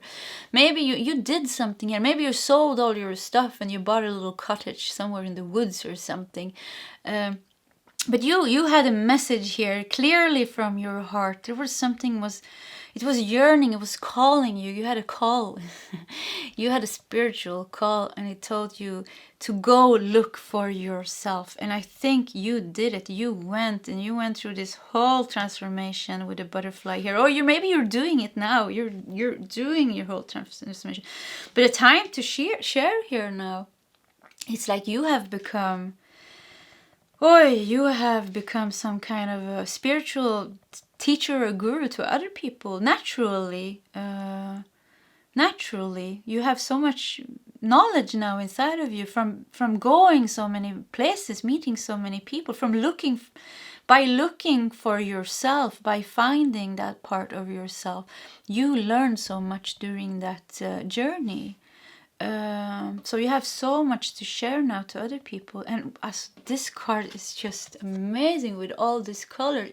maybe you did something here. Maybe you sold all your stuff and you bought a little cottage somewhere in the woods or something. But you had a message here clearly from your heart. There was something, it was yearning, it was calling you. You had a call. You had a spiritual call, and it told you to go look for yourself. And I think you did it. You went through this whole transformation with a butterfly here. Or maybe you're doing it now. You're doing your whole transformation. But a time to share here now. It's like you have become some kind of a spiritual teacher or guru to other people naturally. Naturally, you have so much knowledge now inside of you from going so many places, meeting so many people, by looking for yourself, by finding that part of yourself. You learn so much during that journey. So you have so much to share now to other people, and this card is just amazing with all this color.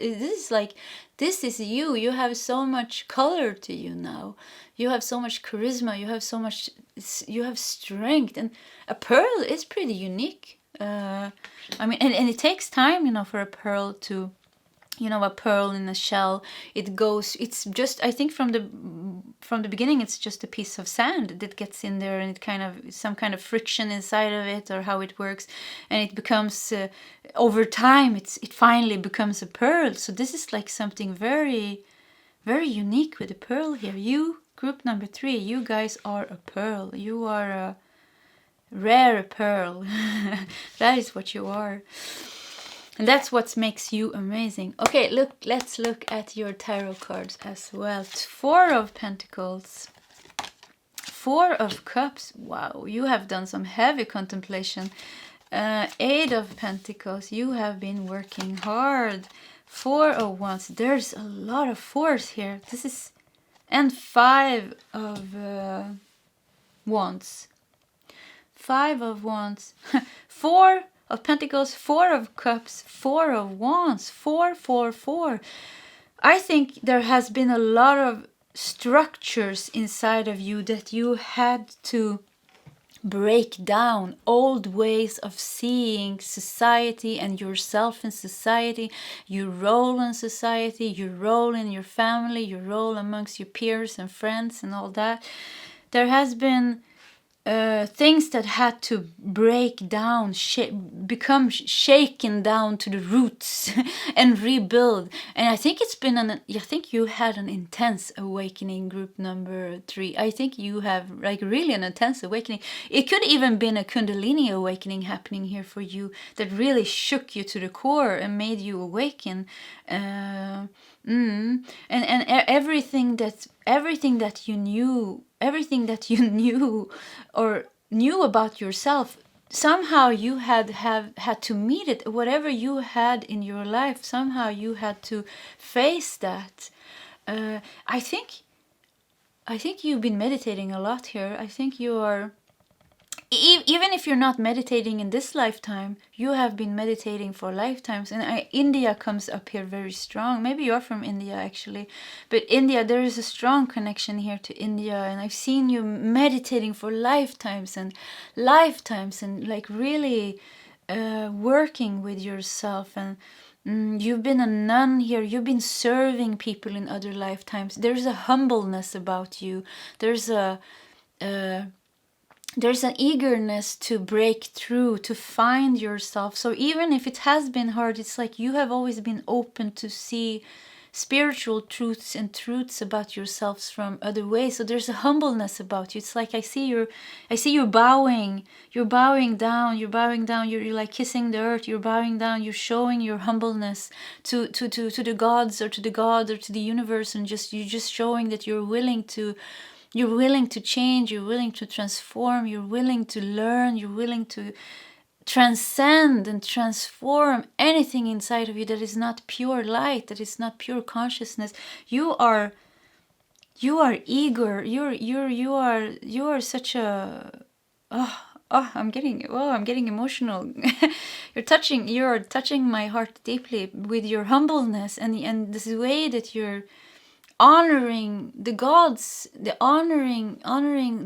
This is you. You have so much color to you now. You have so much charisma. You have strength, and a pearl is pretty unique. I mean, and it takes time, for a pearl to, a pearl in a shell. It's just, I think from the beginning, it's just a piece of sand that gets in there, and it kind of, some kind of friction inside of it, or how it works, and it becomes over time, it finally becomes a pearl. So this is like something very, very unique with the pearl here. You, group number 3, you guys are a pearl. You are a rare pearl. That is what you are. And that's what makes you amazing. Okay, let's look at your tarot cards as well. 4 of Pentacles. 4 of Cups. Wow, you have done some heavy contemplation. 8 of Pentacles. You have been working hard. 4 of Wands. There's a lot of 4s here. And 5 of Wands. 5 of Wands. 4 of Pentacles, 4 of Cups, 4 of Wands, 4, 4, 4. I think there has been a lot of structures inside of you that you had to break down, old ways of seeing society and yourself in society, your role in society, your role in your family, your role amongst your peers and friends and all that. There has been things that had to break down, become shaken down to the roots and rebuild. And I think I think you had an intense awakening, group number 3. I think you have like really an intense awakening. It could even been a Kundalini awakening happening here for you that really shook you to the core and made you awaken. And everything that you knew or knew about yourself somehow you had to meet it. Whatever you had in your life, somehow you had to face that. I think you've been meditating a lot here. I think you are, even if you're not meditating in this lifetime, you have been meditating for lifetimes. And India comes up here very strong. Maybe you're from India actually, but India, there is a strong connection here to India. And I've seen you meditating for lifetimes and lifetimes, and like really working with yourself. And you've been a nun here. You've been serving people in other lifetimes. There's a humbleness about you. There's an eagerness to break through, to find yourself. So even if it has been hard, it's like you have always been open to see spiritual truths and truths about yourselves from other ways. So there's a humbleness about you. It's like I see you bowing. You're bowing down. You're like kissing the earth. You're bowing down. You're showing your humbleness to the gods, or to the God, or to the universe, and you're just showing that you're willing to change, you're willing to transform, you're willing to learn, you're willing to transcend and transform anything inside of you that is not pure light, that is not pure consciousness. You are eager. You are such a I'm getting emotional. You're touching my heart deeply with your humbleness and this way that you're honoring the gods, the honoring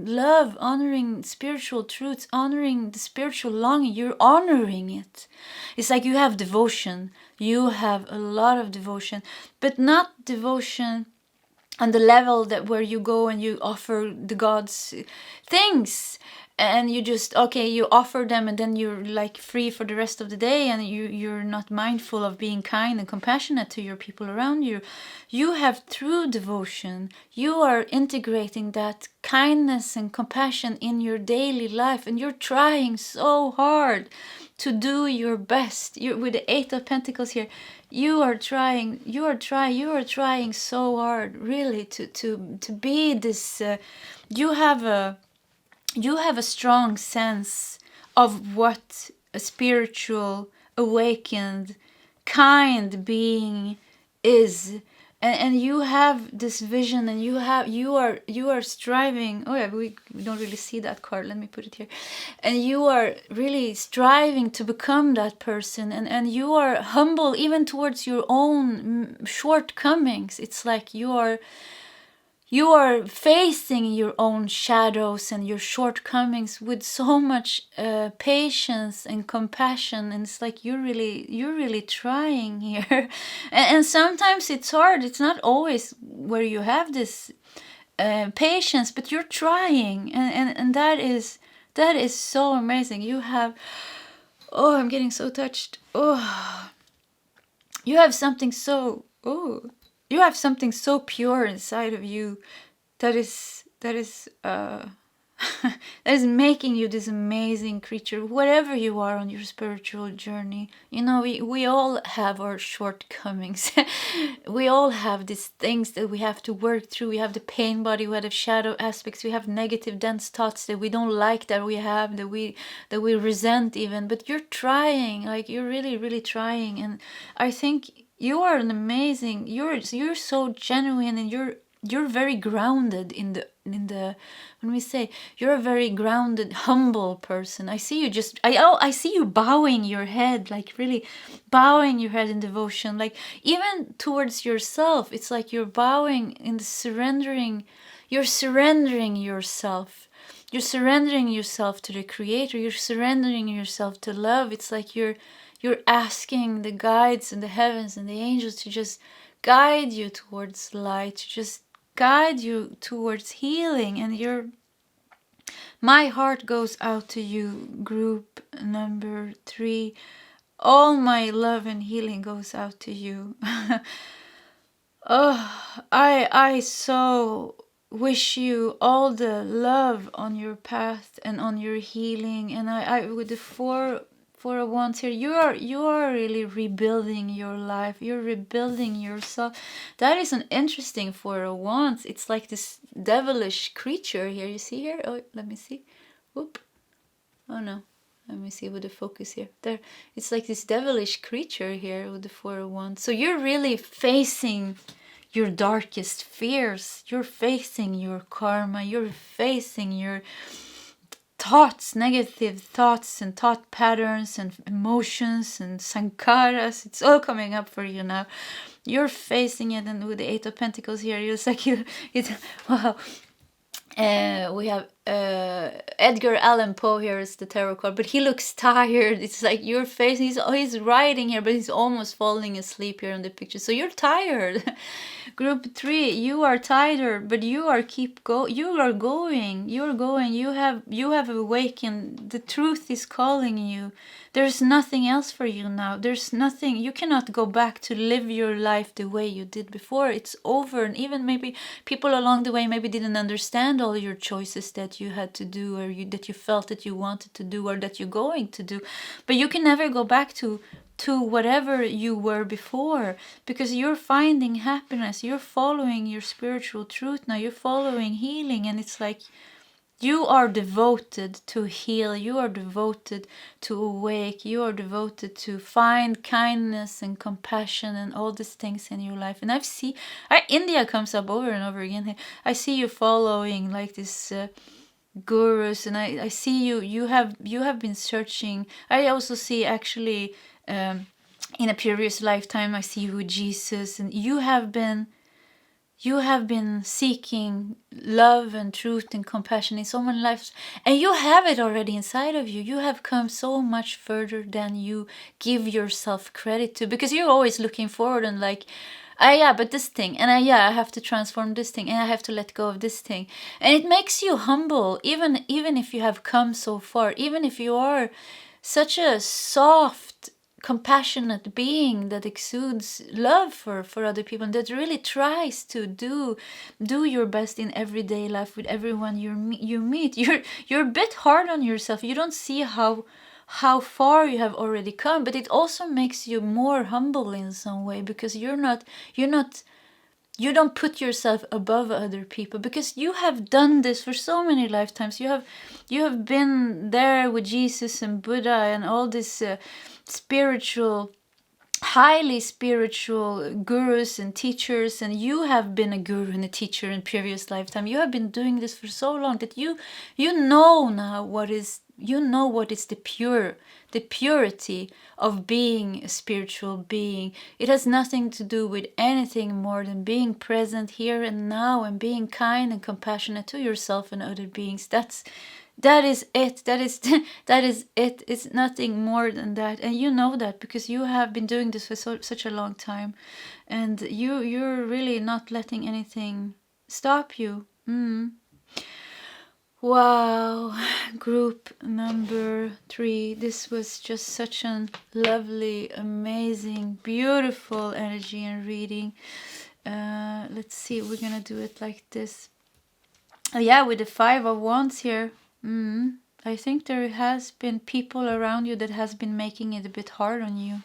love, honoring spiritual truths, honoring the spiritual longing. You're honoring it. It's like you have devotion. You have a lot of devotion, but not devotion on the level that where you go and you offer the gods things, and you just you offer them, and then you're like free for the rest of the day, and you're not mindful of being kind and compassionate to your people around you. You have true devotion. You are integrating that kindness and compassion in your daily life, and you're trying so hard to do your best. With the Eight of Pentacles here, you are trying so hard, really, to be this. You have a strong sense of what a spiritual, awakened, kind being is. And you have this vision, and you are striving. Oh yeah, we don't really see that card. Let me put it here. And you are really striving to become that person, and you are humble even towards your own shortcomings. It's like you are facing your own shadows and your shortcomings with so much patience and compassion, and it's like you're really trying here. And sometimes it's hard. It's not always where you have this patience, but you're trying, and that is so amazing. You have, I'm getting so touched. You have something so you have something so pure inside of you that is that is making you this amazing creature, whatever you are on your spiritual journey. You know, we all have our shortcomings. We all have these things that we have to work through. We have the pain body, we have the shadow aspects, we have negative dense thoughts that we don't like, that we have, that we resent even. But you're trying, like you're really trying. And I think you are an amazing, you're so genuine, and you're very grounded in the when we say you're a very grounded, humble person. I see you I see you bowing your head, like really bowing your head in devotion, like even towards yourself. It's like you're bowing in the surrendering. You're surrendering yourself. You're surrendering yourself to the Creator. You're surrendering yourself to love. It's like you're asking the guides and the heavens and the angels to just guide you towards light, to just guide you towards healing. And my heart goes out to you, group number 3. All my love and healing goes out to you. I so wish you all the love on your path and on your healing. And I with the four of Wands here, you are really rebuilding your life. You're rebuilding yourself. That is an interesting Four of Wands. It's like this devilish creature here. You see here? Oh, let me see. Whoop. Oh no, Let me see with the focus here. There, it's like this devilish creature here with the 4 of Wands. So you're really facing your darkest fears. You're facing your karma. You're facing your thoughts, negative thoughts and thought patterns and emotions and sankaras. It's all coming up for you now. You're facing it, and with the 8 of Pentacles here, it's like it's wow. We have Edgar Allan Poe here is the tarot card, but he looks tired. It's like you're facing, he's riding here, but he's almost falling asleep here in the picture. So you're tired. Group 3, you are tired, but you are you're going. You have awakened. The truth is calling you. There's nothing else for you now. There's nothing. You cannot go back to live your life the way you did before. It's over. And even maybe people along the way maybe didn't understand all your choices that you had to do, or that you felt that you wanted to do, or that you're going to do. But you can never go back to whatever you were before, because you're finding happiness. You're following your spiritual truth now. You're following healing, and it's like you are devoted to heal. You are devoted to awake. You are devoted to find kindness and compassion and all these things in your life. And India comes up over and over again. I see you following like this gurus, and I see you have been searching. I also see actually in a previous lifetime, I see you with Jesus, and you have been seeking love and truth and compassion in so many lives, and you have it already inside of you. You have come so much further than you give yourself credit to, because you're always looking forward and like, but this thing, and I have to transform this thing, and I have to let go of this thing. And it makes you humble, even if you have come so far, even if you are such a soft, compassionate being that exudes love for other people, and that really tries to do your best in everyday life with everyone you meet. You're a bit hard on yourself. You don't see how far you have already come, but it also makes you more humble in some way, because you don't put yourself above other people, because you have done this for so many lifetimes. You have been there with Jesus and Buddha and all this highly spiritual gurus and teachers, and you have been a guru and a teacher in previous lifetime. You have been doing this for so long that you know now what is the purity of being a spiritual being. It has nothing to do with anything more than being present here and now, and being kind and compassionate to yourself and other beings. That is it. That is it. It's nothing more than that, and you know that because you have been doing this for such a long time, and you're really not letting anything stop you. Wow, group number 3. This was just such a lovely, amazing, beautiful energy and reading. Let's see. We're gonna do it like this. With the 5 of Wands here. I think there has been people around you that has been making it a bit hard on you.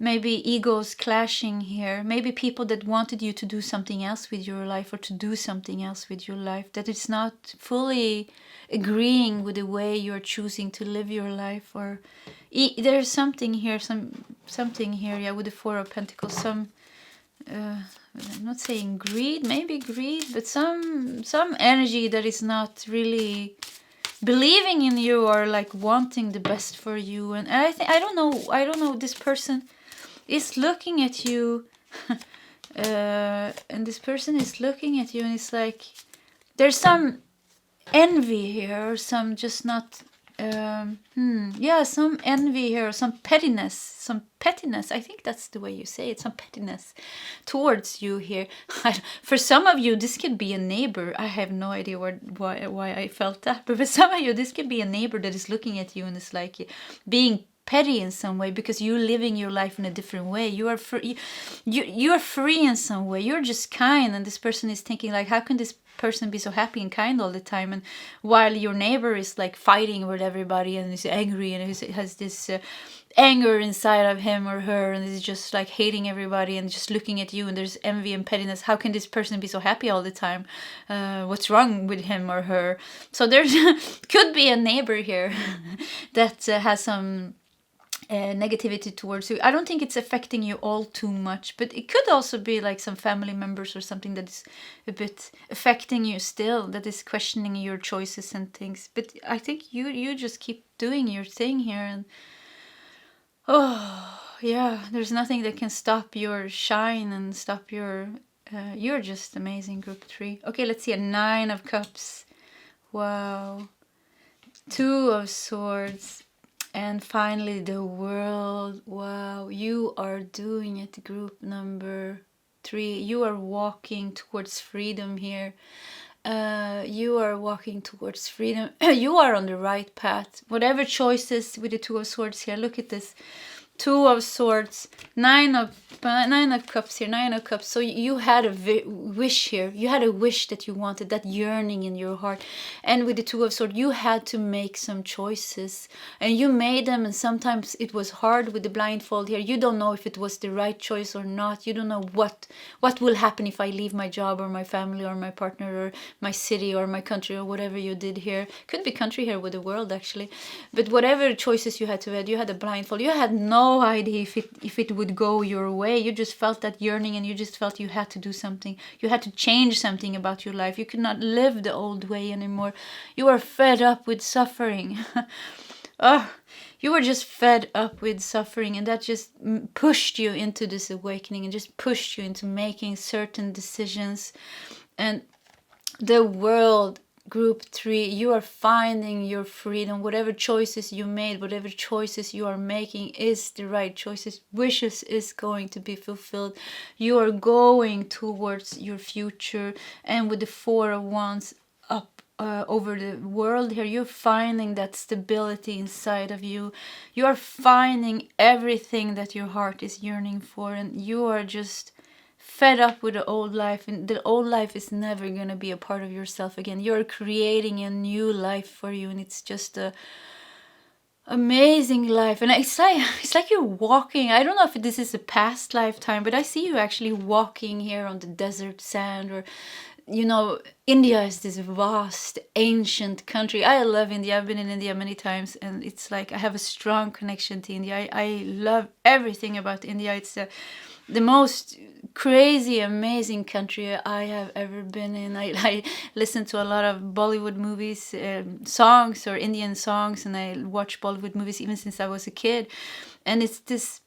Maybe egos clashing here. Maybe people that wanted you to do something else with your life, or to do something else with your life, that it's not fully agreeing with the way you're choosing to live your life. Or there's something here, with the 4 of Pentacles. I'm not saying greed, maybe greed, but some energy that is not really believing in you, or like wanting the best for you. And I don't know. This person is looking at you, and this person is looking at you, and it's like there's some envy here, or some just not. Some envy here, some pettiness. I think that's the way you say it. Some pettiness towards you here. For some of you, this could be a neighbor. I have no idea why I felt that, but for some of you, this could be a neighbor that is looking at you and is like being petty in some way, because you're living your life in a different way. You are free in some way. You're just kind, and this person is thinking like, how can this person be so happy and kind all the time, and while your neighbor is like fighting with everybody and is angry and has this anger inside of him or her, and is just like hating everybody and just looking at you, and there's envy and pettiness. How can this person be so happy all the time? What's wrong with him or her? So there's could be a neighbor here that has some negativity towards you. I don't think it's affecting you all too much, but it could also be like some family members or something that is a bit affecting you still, that is questioning your choices and things. But I think you just keep doing your thing here, and oh yeah, there's nothing that can stop your shine and stop your you're just amazing, group 3. Okay, let's see, a 9 of Cups. Wow. 2 of Swords. And finally, the World. Wow, you are doing it, group number 3. You are walking towards freedom here. You are walking towards freedom. You are on the right path. Whatever choices with the 2 of Swords here. Look at this. 2 of Swords, 9 of Cups here, 9 of Cups. So you had a wish here. You had a wish that you wanted, that yearning in your heart. And with the 2 of Swords, you had to make some choices. And you made them, and sometimes it was hard with the blindfold here. You don't know if it was the right choice or not. You don't know what will happen if I leave my job or my family or my partner or my city or my country or whatever you did here. Could be country here with the world, actually. But whatever choices you had to make, you had a blindfold. You had no idea if it would go your way. You just felt that yearning, and you just felt you had to do something. You had to change something about your life. You could not live the old way anymore. You were fed up with suffering. Oh, you were just fed up with suffering, and that just pushed you into this awakening and just pushed you into making certain decisions. And the World, group 3, you are finding your freedom. Whatever choices you made, whatever choices you are making is the right choices. Wishes is going to be fulfilled. You are going towards your future. And with the 4 of Wands up over the World here, you're finding that stability inside of you. You are finding everything that your heart is yearning for, and you are just fed up with the old life, and the old life is never going to be a part of yourself again. You're creating a new life for you, and it's just a amazing life. And it's like you're walking. I don't know if this is a past lifetime, but I see you actually walking here on the desert sand. Or India is this vast ancient country. I love India. I've been in India many times, and it's like I have a strong connection to India. I love everything about India. It's the most crazy, amazing country I have ever been in. I listen to a lot of Bollywood movies, songs, or Indian songs, and I watch Bollywood movies even since I was a kid. And it's this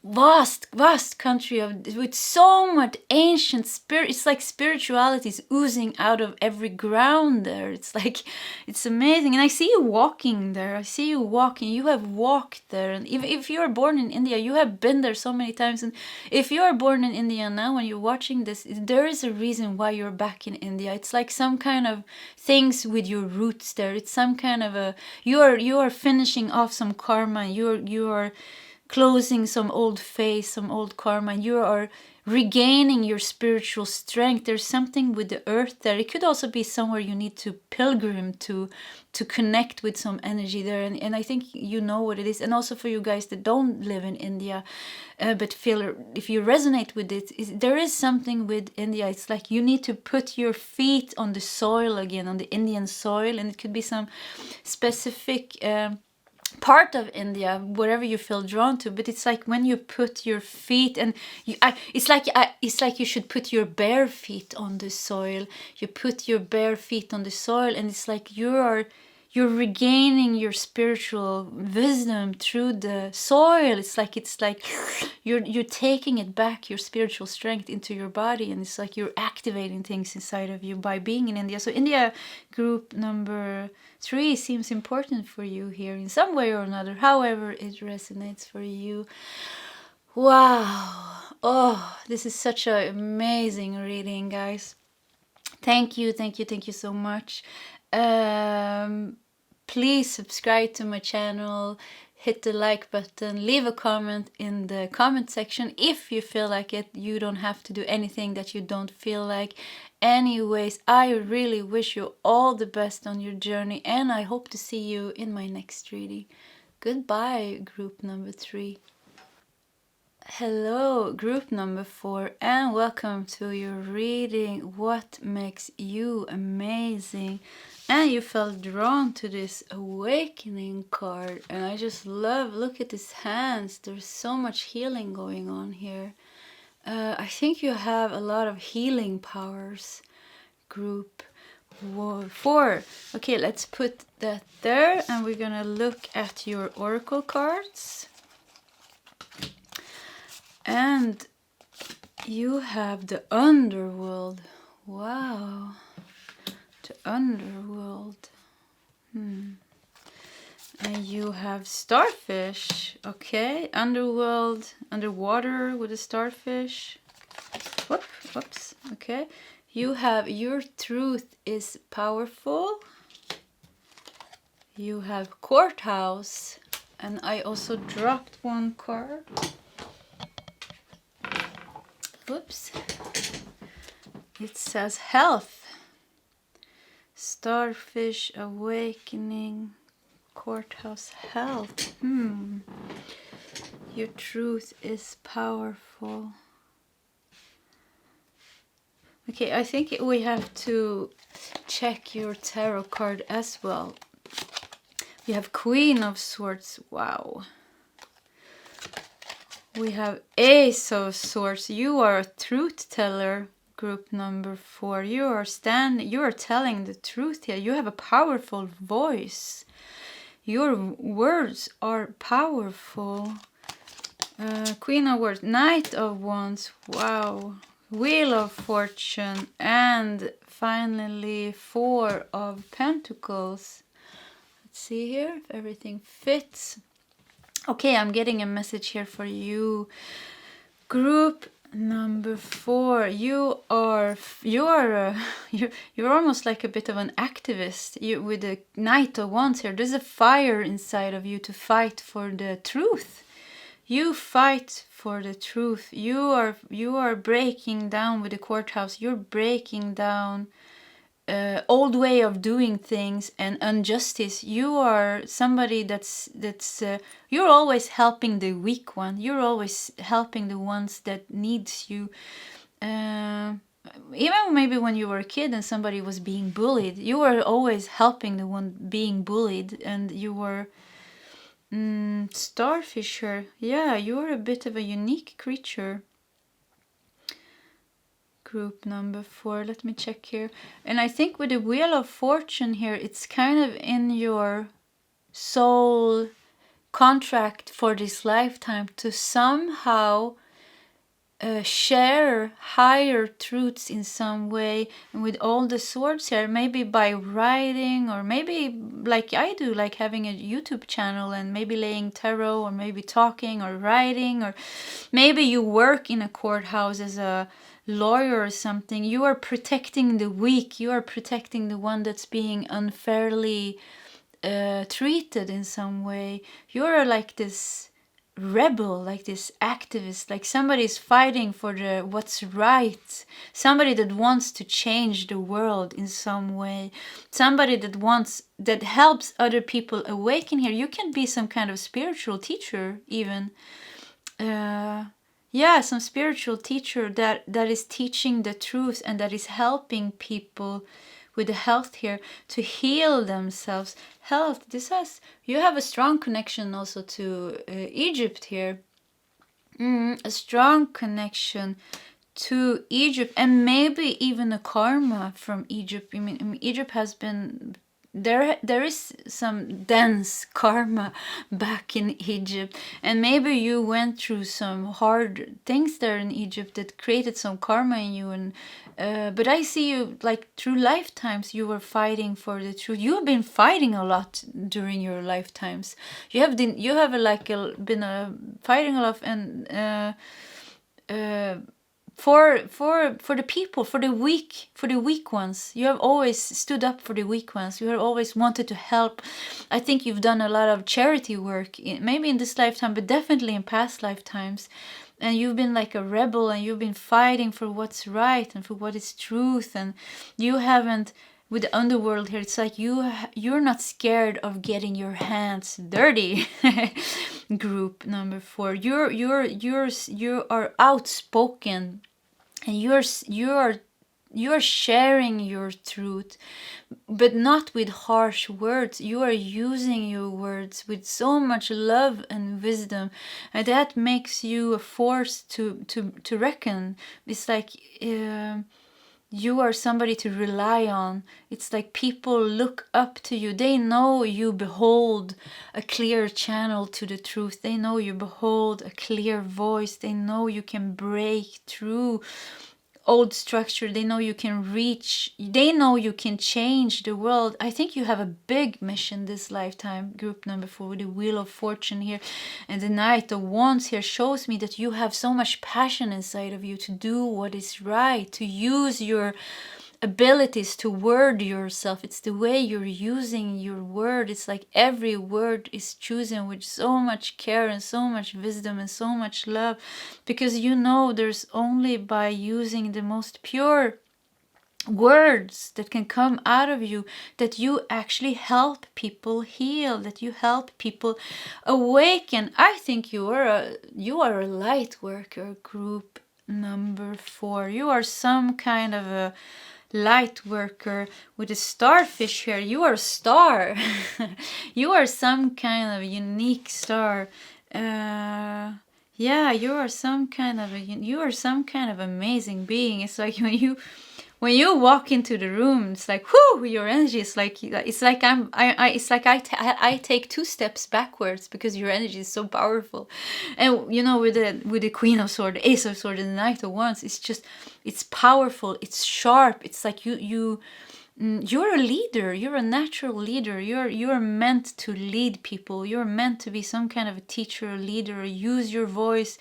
vast country with so much ancient spirit. It's like spirituality is oozing out of every ground there. It's like, it's amazing. And I see you walking there. I see you walking. You have walked there. And if you are born in India, you have been there so many times. And if you are born in India now, when you're watching this, there is a reason why you're back in India. It's like some kind of things with your roots there. It's some kind of you are finishing off some karma. You are closing some old phase, some old karma, and you are regaining your spiritual strength. There's something with the earth there. It could also be somewhere you need to pilgrim to connect with some energy there. And I think you know what it is. And also for you guys that don't live in India, but feel if you resonate with it, there is something with India. It's like you need to put your feet on the soil again, on the Indian soil. And it could be some specific part of India, wherever you feel drawn to. But it's like when you put your feet, and it's like you should put your bare feet on the soil. You put your bare feet on the soil, and it's like you're regaining your spiritual wisdom through the soil. It's like you're taking it back, your spiritual strength, into your body, and it's like you're activating things inside of you by being in India. So India group number 3 seems important for you here in some way or another, however it resonates for you. Wow. Oh, this is such an amazing reading, guys. Thank you so much. Please subscribe to my channel, hit the like button, leave a comment in the comment section if you feel like it. You don't have to do anything that you don't feel like. Anyways, I really wish you all the best on your journey, and I hope to see you in my next reading. Goodbye, group number 3. Hello, group number 4, and welcome to your reading, What Makes You Amazing? And you felt drawn to this awakening card, and I just love, look at his hands, there's so much healing going on here. I think you have a lot of healing powers, group 4. Okay, let's put that there, and we're gonna look at your oracle cards. And you have the underworld. Wow. The underworld. And you have starfish. Okay. Underworld. Underwater with a starfish. Whoops. Okay. You have your truth is powerful. You have courthouse. And I also dropped one card. Whoops. It says health. Starfish, awakening, courthouse, health. Your truth is powerful. Okay, I think we have to check your tarot card as well. You have Queen of Swords. Wow. We have Ace of Swords. You are a truth teller, group number 4. You are telling the truth here. You have a powerful voice. Your words are powerful. Queen of Wands, Knight of Wands. Wow. Wheel of Fortune, and finally 4 of Pentacles. Let's see here if everything fits. Okay, I'm getting a message here for you. Group number 4. You're almost like a bit of an activist. With the Knight of Wands here, there's a fire inside of you to fight for the truth. You fight for the truth. You are breaking down with the courthouse. You're breaking down old way of doing things and injustice. You are somebody that's you're always helping the weak one. You're always helping the ones that needs you. Even maybe when you were a kid and somebody was being bullied, you were always helping the one being bullied, and you were starfisher. Yeah, you're a bit of a unique creature. Group number 4. Let me check here. And I think with the Wheel of Fortune here, it's kind of in your soul contract for this lifetime to somehow share higher truths in some way. And with all the swords here, maybe by writing, or maybe like I do, like having a YouTube channel and maybe laying tarot, or maybe talking or writing, or maybe you work in a courthouse as a lawyer or something. You are protecting the weak. You are protecting the one that's being unfairly treated in some way. You're like this rebel, like this activist, like somebody's fighting for what's right, somebody that wants to change the world in some way, somebody that helps other people awaken here. You can be some kind of spiritual teacher even. Some spiritual teacher that is teaching the truth and that is helping people with the health here to heal themselves. Health, you have a strong connection also to Egypt here. A strong connection to Egypt, and maybe even a karma from Egypt. I mean Egypt has been there is some dense karma back in Egypt, and maybe you went through some hard things there in Egypt that created some karma in you. And but I see you like through lifetimes you were fighting for the truth. You have been fighting a lot during your lifetimes. You have been fighting a lot and for the people, for the weak ones. You have always stood up for the weak ones. You have always wanted to help. I think you've done a lot of charity work, maybe in this lifetime, but definitely in past lifetimes. And you've been like a rebel, and you've been fighting for what's right and for what is truth. And you haven't, with the underworld here, it's like you're not scared of getting your hands dirty. Group number 4, you are outspoken, and you're sharing your truth, but not with harsh words. You are using your words with so much love and wisdom, and that makes you a force to reckon. It's like you are somebody to rely on. It's like people look up to you. They know you behold a clear channel to the truth. They know you behold a clear voice. They know you can break through old structure. They know you can reach. They know you can change the world. I think you have a big mission this lifetime. Group number 4 with the Wheel of Fortune here, and the Knight of Wands here shows me that you have so much passion inside of you to do what is right, to use your abilities to word yourself. It's the way you're using your word. It's like every word is chosen with so much care and so much wisdom and so much love, because you know there's only by using the most pure words that can come out of you that you actually help people heal, that you help people awaken. I think you are a light worker. Group number 4, you are some kind of a light worker with a starfish here. You are a star. You are some kind of unique star. Yeah, you are some kind of amazing being. It's like when you walk into the room, it's like, whoo, your energy is like, I take 2 steps backwards because your energy is so powerful. And you know, with the Queen of Swords, the Ace of Swords, and the Knight of Wands, it's powerful, it's sharp. It's like you're a leader. You're a natural leader. You're meant to lead people. You're meant to be some kind of a teacher, a leader. Use your voice,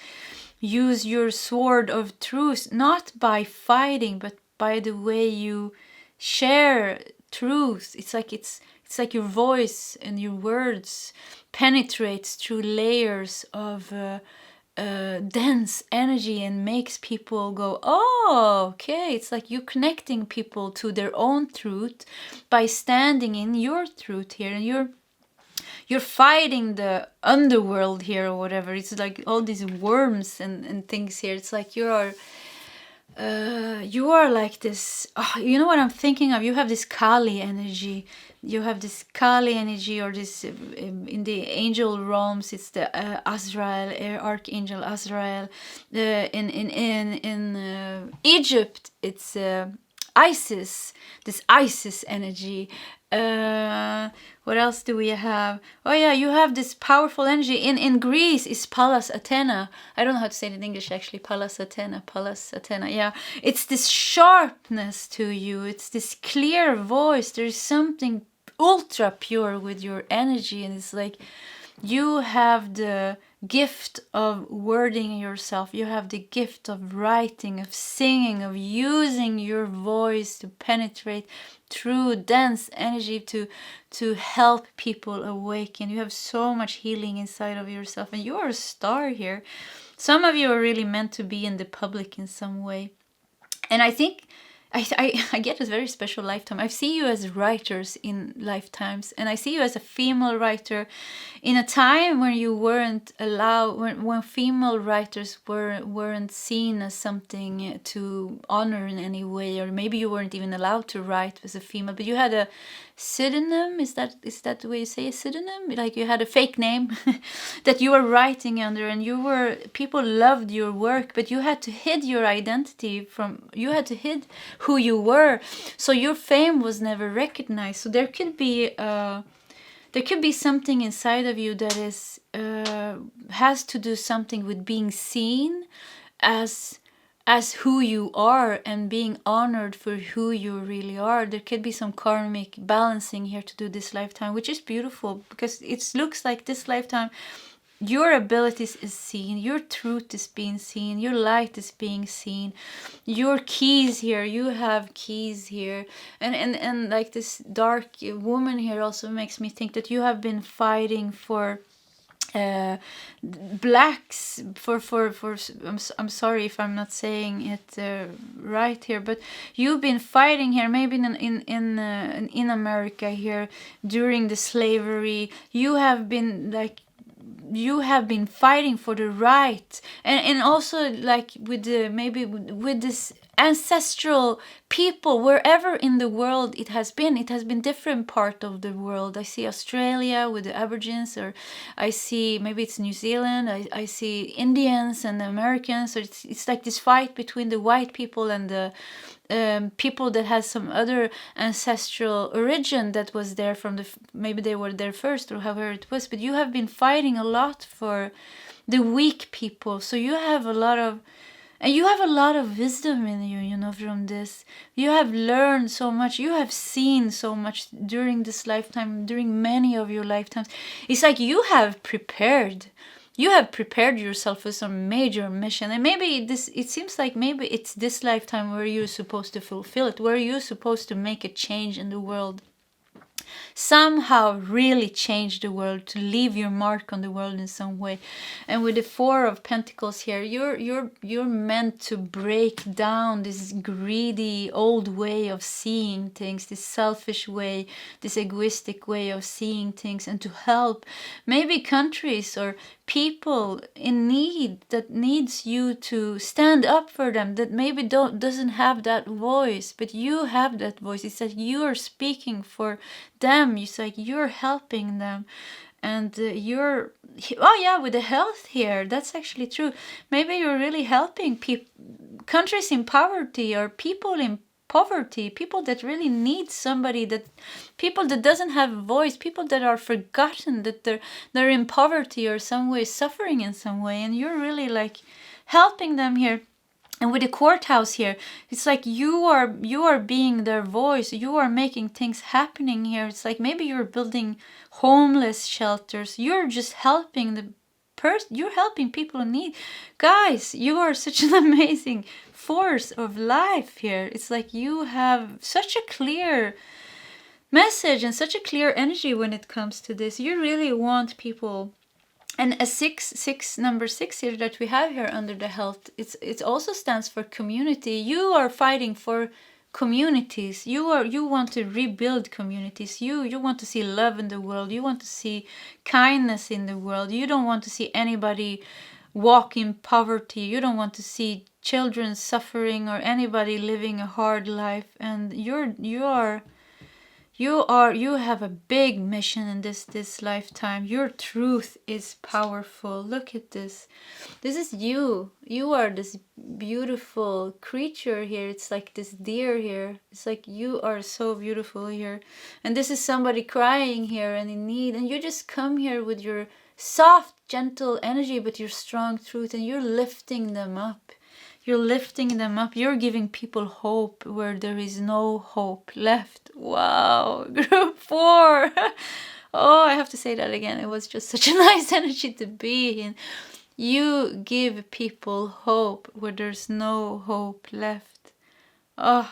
use your sword of truth, not by fighting, but by the way you share truth. It's like your voice and your words penetrates through layers of dense energy and makes people go, oh, okay. It's like you're connecting people to their own truth by standing in your truth here, and you're fighting the underworld here or whatever. It's like all these worms and things here. It's like you are like this. Oh, you know what I'm thinking of? You have this Kali energy. You have this Kali energy, or this in the angel realms. It's the Azrael, Archangel Azrael. In Egypt, it's Isis. This Isis energy. What else do we have? Oh yeah, you have this powerful energy. In Greece is Pallas Athena. I don't know how to say it in English actually. Pallas Athena. Yeah, it's this sharpness to you. It's this clear voice. There's something ultra pure with your energy, and it's like you have the gift of wording yourself. You have the gift of writing, of singing, of using your voice to penetrate through dense energy to help people awaken. You have so much healing inside of yourself, and you are a star here. Some of you are really meant to be in the public in some way. And I think I get a very special lifetime. I see you as writers in lifetimes, and I see you as a female writer in a time when you weren't allowed, when female writers weren't seen as something to honor in any way, or maybe you weren't even allowed to write as a female, but you had a pseudonym. Is that the way you say a pseudonym? Like you had a fake name that you were writing under, and people loved your work, but you had to hide your identity you had to hide who you were, so your fame was never recognized. So there could be something inside of you that is has to do something with being seen as who you are and being honored for who you really are. There could be some karmic balancing here to do this lifetime, which is beautiful, because it looks like this lifetime your abilities is seen, your truth is being seen, your light is being seen, your keys here, you have keys here, and like this dark woman here also makes me think that you have been fighting for blacks for I'm sorry if I'm not saying it right here, but you've been fighting here maybe in America here during the slavery. You have been like, you have been fighting for the right, and also like with the maybe with this ancestral people wherever in the world it has been different part of the world. I see Australia with the Aborigines, or I see maybe it's New Zealand, I see Indians and Americans. So it's like this fight between the white people and the people that has some other ancestral origin that was there from the, maybe they were there first or however it was. But you have been fighting a lot for the weak people, so you have a lot of, and you have a lot of wisdom in you, you know, from this. You have learned so much. You have seen so much during this lifetime, during many of your lifetimes. It's like you have prepared. You have prepared yourself for some major mission. And maybe this, it seems like maybe it's this lifetime where you're supposed to fulfill it, where you're supposed to make a change in the world. Somehow really change the world, to leave your mark on the world in some way. And with the Four of Pentacles here, you're meant to break down this greedy old way of seeing things, this selfish way, this egoistic way of seeing things, and to help maybe countries or people in need that needs you to stand up for them, that maybe doesn't have that voice, but you have that voice. It's like you're speaking for them. It's like you're helping them, and you're, oh yeah, with the health here, that's actually true. Maybe you're really helping countries in poverty, or people in poverty, people that really need somebody, that people that doesn't have a voice, people that are forgotten, that they're in poverty or some way suffering in some way, and you're really like helping them here. And with the courthouse here, it's like you are being their voice. You are making things happening here. It's like maybe you're building homeless shelters. You're just helping the you're helping people in need. Guys, you are such an amazing force of life here. It's like you have such a clear message and such a clear energy when it comes to this. You really want people. And a number six here that we have here under the health, it also stands for community. You are fighting for communities. You want to rebuild communities. You want to see love in the world. You want to see kindness in the world. You don't want to see anybody walk in poverty. You don't want to see children suffering or anybody living a hard life. And you have a big mission in this lifetime. Your truth is powerful. Look at this. This is you. You are this beautiful creature here. It's like this deer here. It's like you are so beautiful here. And this is somebody crying here and in need. And you just come here with your soft, gentle energy, but your strong truth, and you're lifting them up. You're lifting them up. You're giving people hope where there is no hope left. Wow. Group 4. Oh, I have to say that again. It was just such a nice energy to be in. You give people hope where there's no hope left. Oh,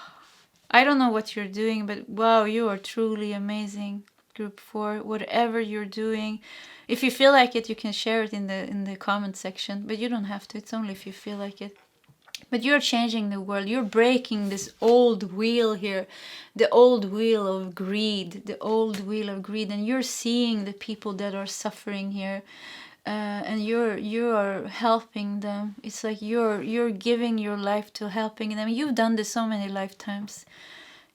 I don't know what you're doing, but wow, you are truly amazing. Group 4, whatever you're doing. If you feel like it, you can share it in the comment section, but you don't have to. It's only if you feel like it. But you're changing the world. You're breaking this old wheel here, the old wheel of greed, and you're seeing the people that are suffering here, and you are helping them. It's like you're giving your life to helping them. You've done this so many lifetimes.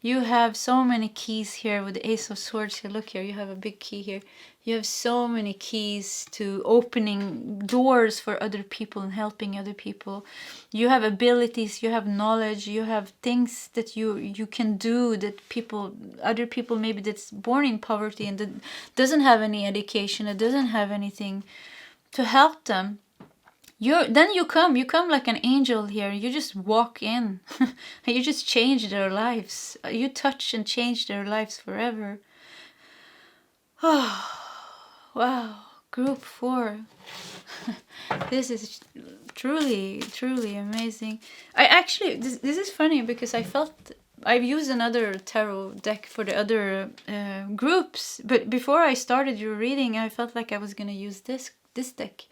You have so many keys here with the Ace of Swords here. Look here, you have a big key here. You have so many keys to opening doors for other people and helping other people. You have abilities, you have knowledge, you have things that you can do that other people maybe that's born in poverty and that doesn't have any education, that doesn't have anything to help them. Then you come like an angel here. You just walk in. You just change their lives. You touch and change their lives forever. Oh, wow. Group 4. This is truly, truly amazing. I actually, this is funny because I felt I've used another tarot deck for the other groups, but before I started your reading, I felt like I was gonna use this deck,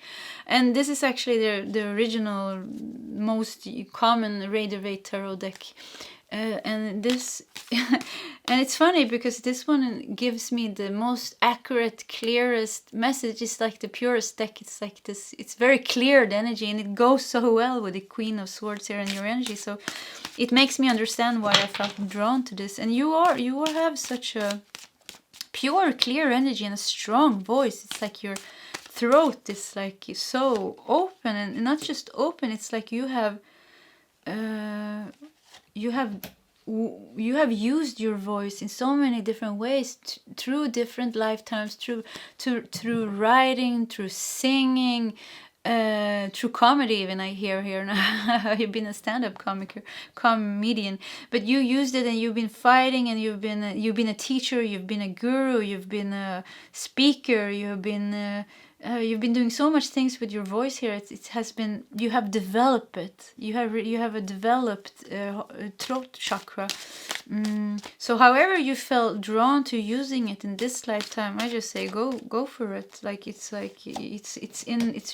and this is actually the original, most common Rider-Waite tarot deck. And this and it's funny because this one gives me the most accurate, clearest message. It's like the purest deck. It's like this, it's very clear, the energy, and it goes so well with the Queen of Swords here and your energy. So it makes me understand why I felt drawn to this. And you have such a pure, clear energy and a strong voice. It's like your throat is like so open, and not just open, it's like you have used your voice in so many different ways through different lifetimes, through writing, through singing, through comedy. Even I hear here now you've been a stand-up comedian, but you used it, and you've been fighting, and you've been a teacher, you've been a guru, you've been a speaker, you've been doing so much things with your voice here. It has been, you have developed it. You have a developed throat chakra. So however you felt drawn to using it in this lifetime, I just say go for it. Like it's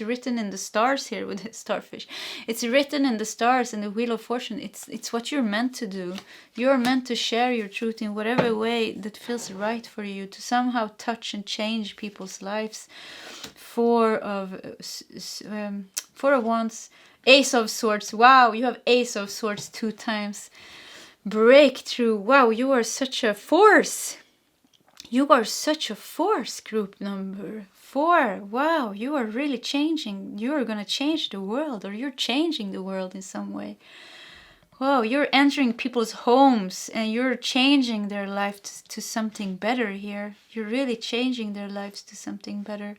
written in the stars here with the starfish. It's written in the stars and the Wheel of Fortune. It's what you're meant to do. You're meant to share your truth in whatever way that feels right for you, to somehow touch and change people's lives. Four of Wands, Ace of Swords. Wow, you have Ace of Swords 2 times. Breakthrough. Wow, you are such a force. You are such a force, group number 4. Wow, you are really changing. You are going to change the world, or you're changing the world in some way. Wow, you're entering people's homes and you're changing their life to something better here. You're really changing their lives to something better.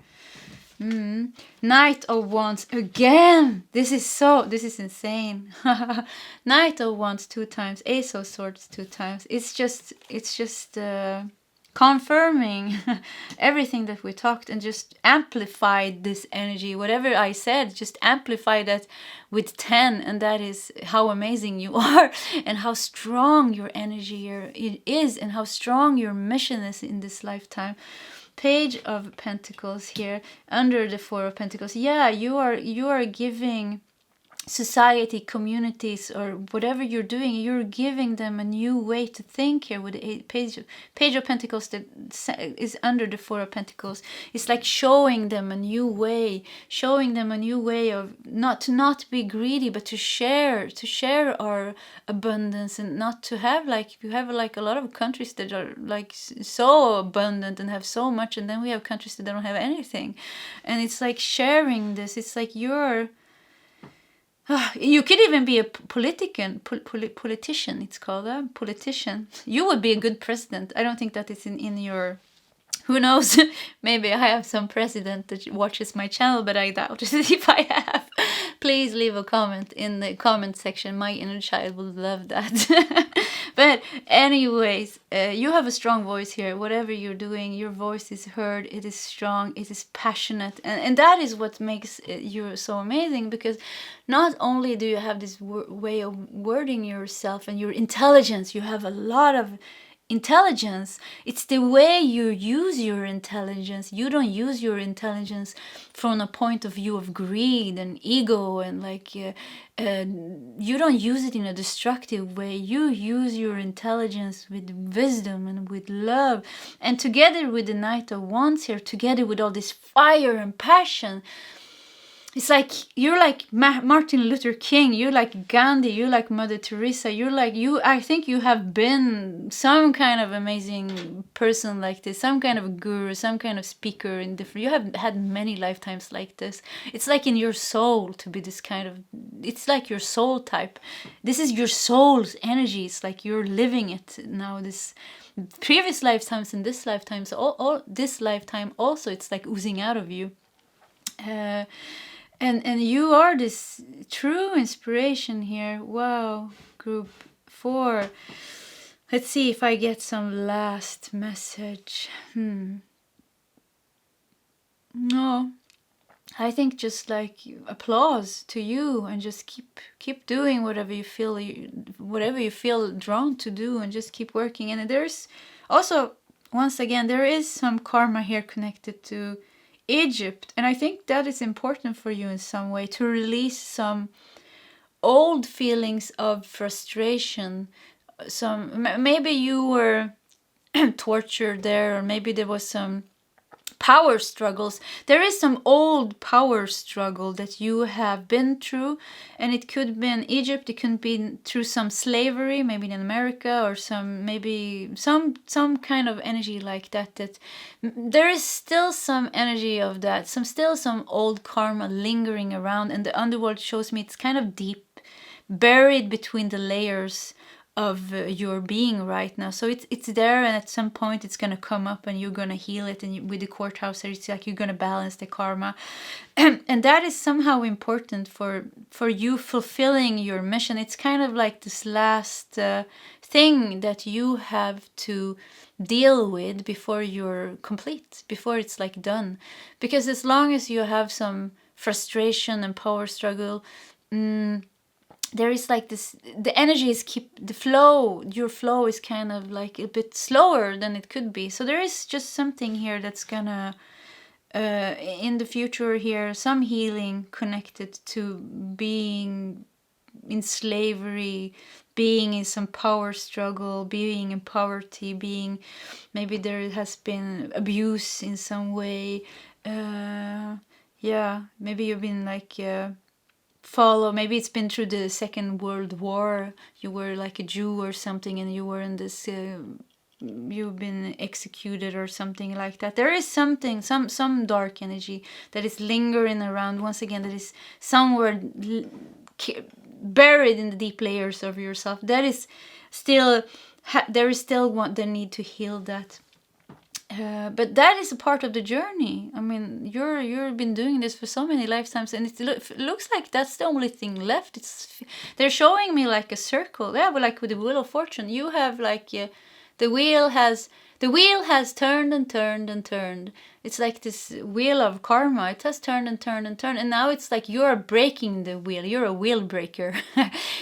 Knight of Wands again. This is insane. Knight of Wands 2 times, Ace of Swords 2 times. It's just confirming everything that we talked, and just amplified this energy. Whatever I said, just amplify that with 10, and that is how amazing you are, and how strong your energy is, and how strong your mission is in this lifetime. Page of Pentacles here under the 4 of Pentacles. Yeah, you are giving society, communities, or whatever you're doing, you're giving them a new way to think here with the page of Pentacles that is under the 4 of Pentacles. It's like showing them a new way of not be greedy, but to share our abundance, and not to have like, you have like a lot of countries that are like so abundant and have so much, and then we have countries that don't have anything, and it's like sharing this. It's like you could even be a politician. It's called a politician. You would be a good president. I don't think that it's in your. Who knows? Maybe I have some president that watches my channel, but I doubt it. If I have, please leave a comment in the comment section. My inner child would love that. But anyways, you have a strong voice here. Whatever you're doing, your voice is heard. It is strong. It is passionate. And that is what makes you so amazing, because not only do you have this way of wording yourself and your intelligence, you have a lot of intelligence. It's the way you use your intelligence. You don't use your intelligence from a point of view of greed and ego, and like you don't use it in a destructive way. You use your intelligence with wisdom and with love, and together with the Knight of Wands here, together with all this fire and passion, it's like you're like Martin Luther King, you're like Gandhi, you're like Mother Teresa, you're like I think you have been some kind of amazing person like this, some kind of guru, some kind of speaker in different. You have had many lifetimes like this. It's like in your soul to be this kind of. It's like your soul type. This is your soul's energy. It's like you're living it now. This previous lifetimes and this lifetimes, all this lifetime also. It's like oozing out of you. And you are this true inspiration here. Wow, group 4. Let's see if I get some last message. No. I think just like applause to you, and just keep doing whatever you feel drawn to do, and just keep working. And there's also, once again, there is some karma here connected to Egypt, and I think that is important for you in some way, to release some old feelings of frustration. Maybe you were tortured there, or maybe there was some power struggles. There is some old power struggle that you have been through, and it could be in Egypt, it could be through some slavery, maybe in America, or some kind of energy like that. That there is still some energy of that, some old karma lingering around, and the underworld shows me it's kind of deep, buried between the layers of your being right now. So it's there, and at some point it's gonna come up, and you're gonna heal it. And with the courthouse, it's like you're gonna balance the karma, and that is somehow important for you fulfilling your mission. It's kind of like this last thing that you have to deal with before you're complete, before it's like done. Because as long as you have some frustration and power struggle, there is like this, the energy is your flow is kind of like a bit slower than it could be. So there is just something here that's gonna in the future here, some healing connected to being in slavery, being in some power struggle, being in poverty, being, maybe there has been abuse in some way. Maybe you've been like maybe it's been through the Second World War. You were like a Jew or something, and you were in this you've been executed or something like that. There is something, some dark energy that is lingering around, once again, that is somewhere buried in the deep layers of yourself. That is still there is still the need to heal that. But that is a part of the journey. I mean, you've been doing this for so many lifetimes, and it looks like that's the only thing left. They're showing me like a circle. Yeah, but like with the Wheel of Fortune, you have like the wheel has turned and turned and turned. It's like this wheel of karma. It has turned and turned and turned, and now it's like you are breaking the wheel. You're a wheel breaker.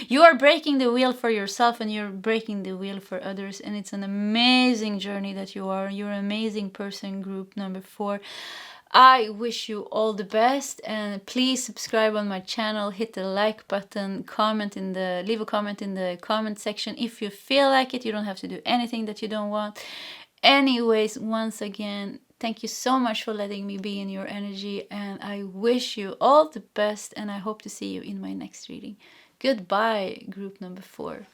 You are breaking the wheel for yourself, and you're breaking the wheel for others. And it's an amazing journey that you are. You're an amazing person, group number 4. I wish you all the best, and please subscribe on my channel, hit the like button, leave a comment in the comment section if you feel like it. You don't have to do anything that you don't want. Anyways, once again, thank you so much for letting me be in your energy, and I wish you all the best, and I hope to see you in my next reading. Goodbye, group number 4.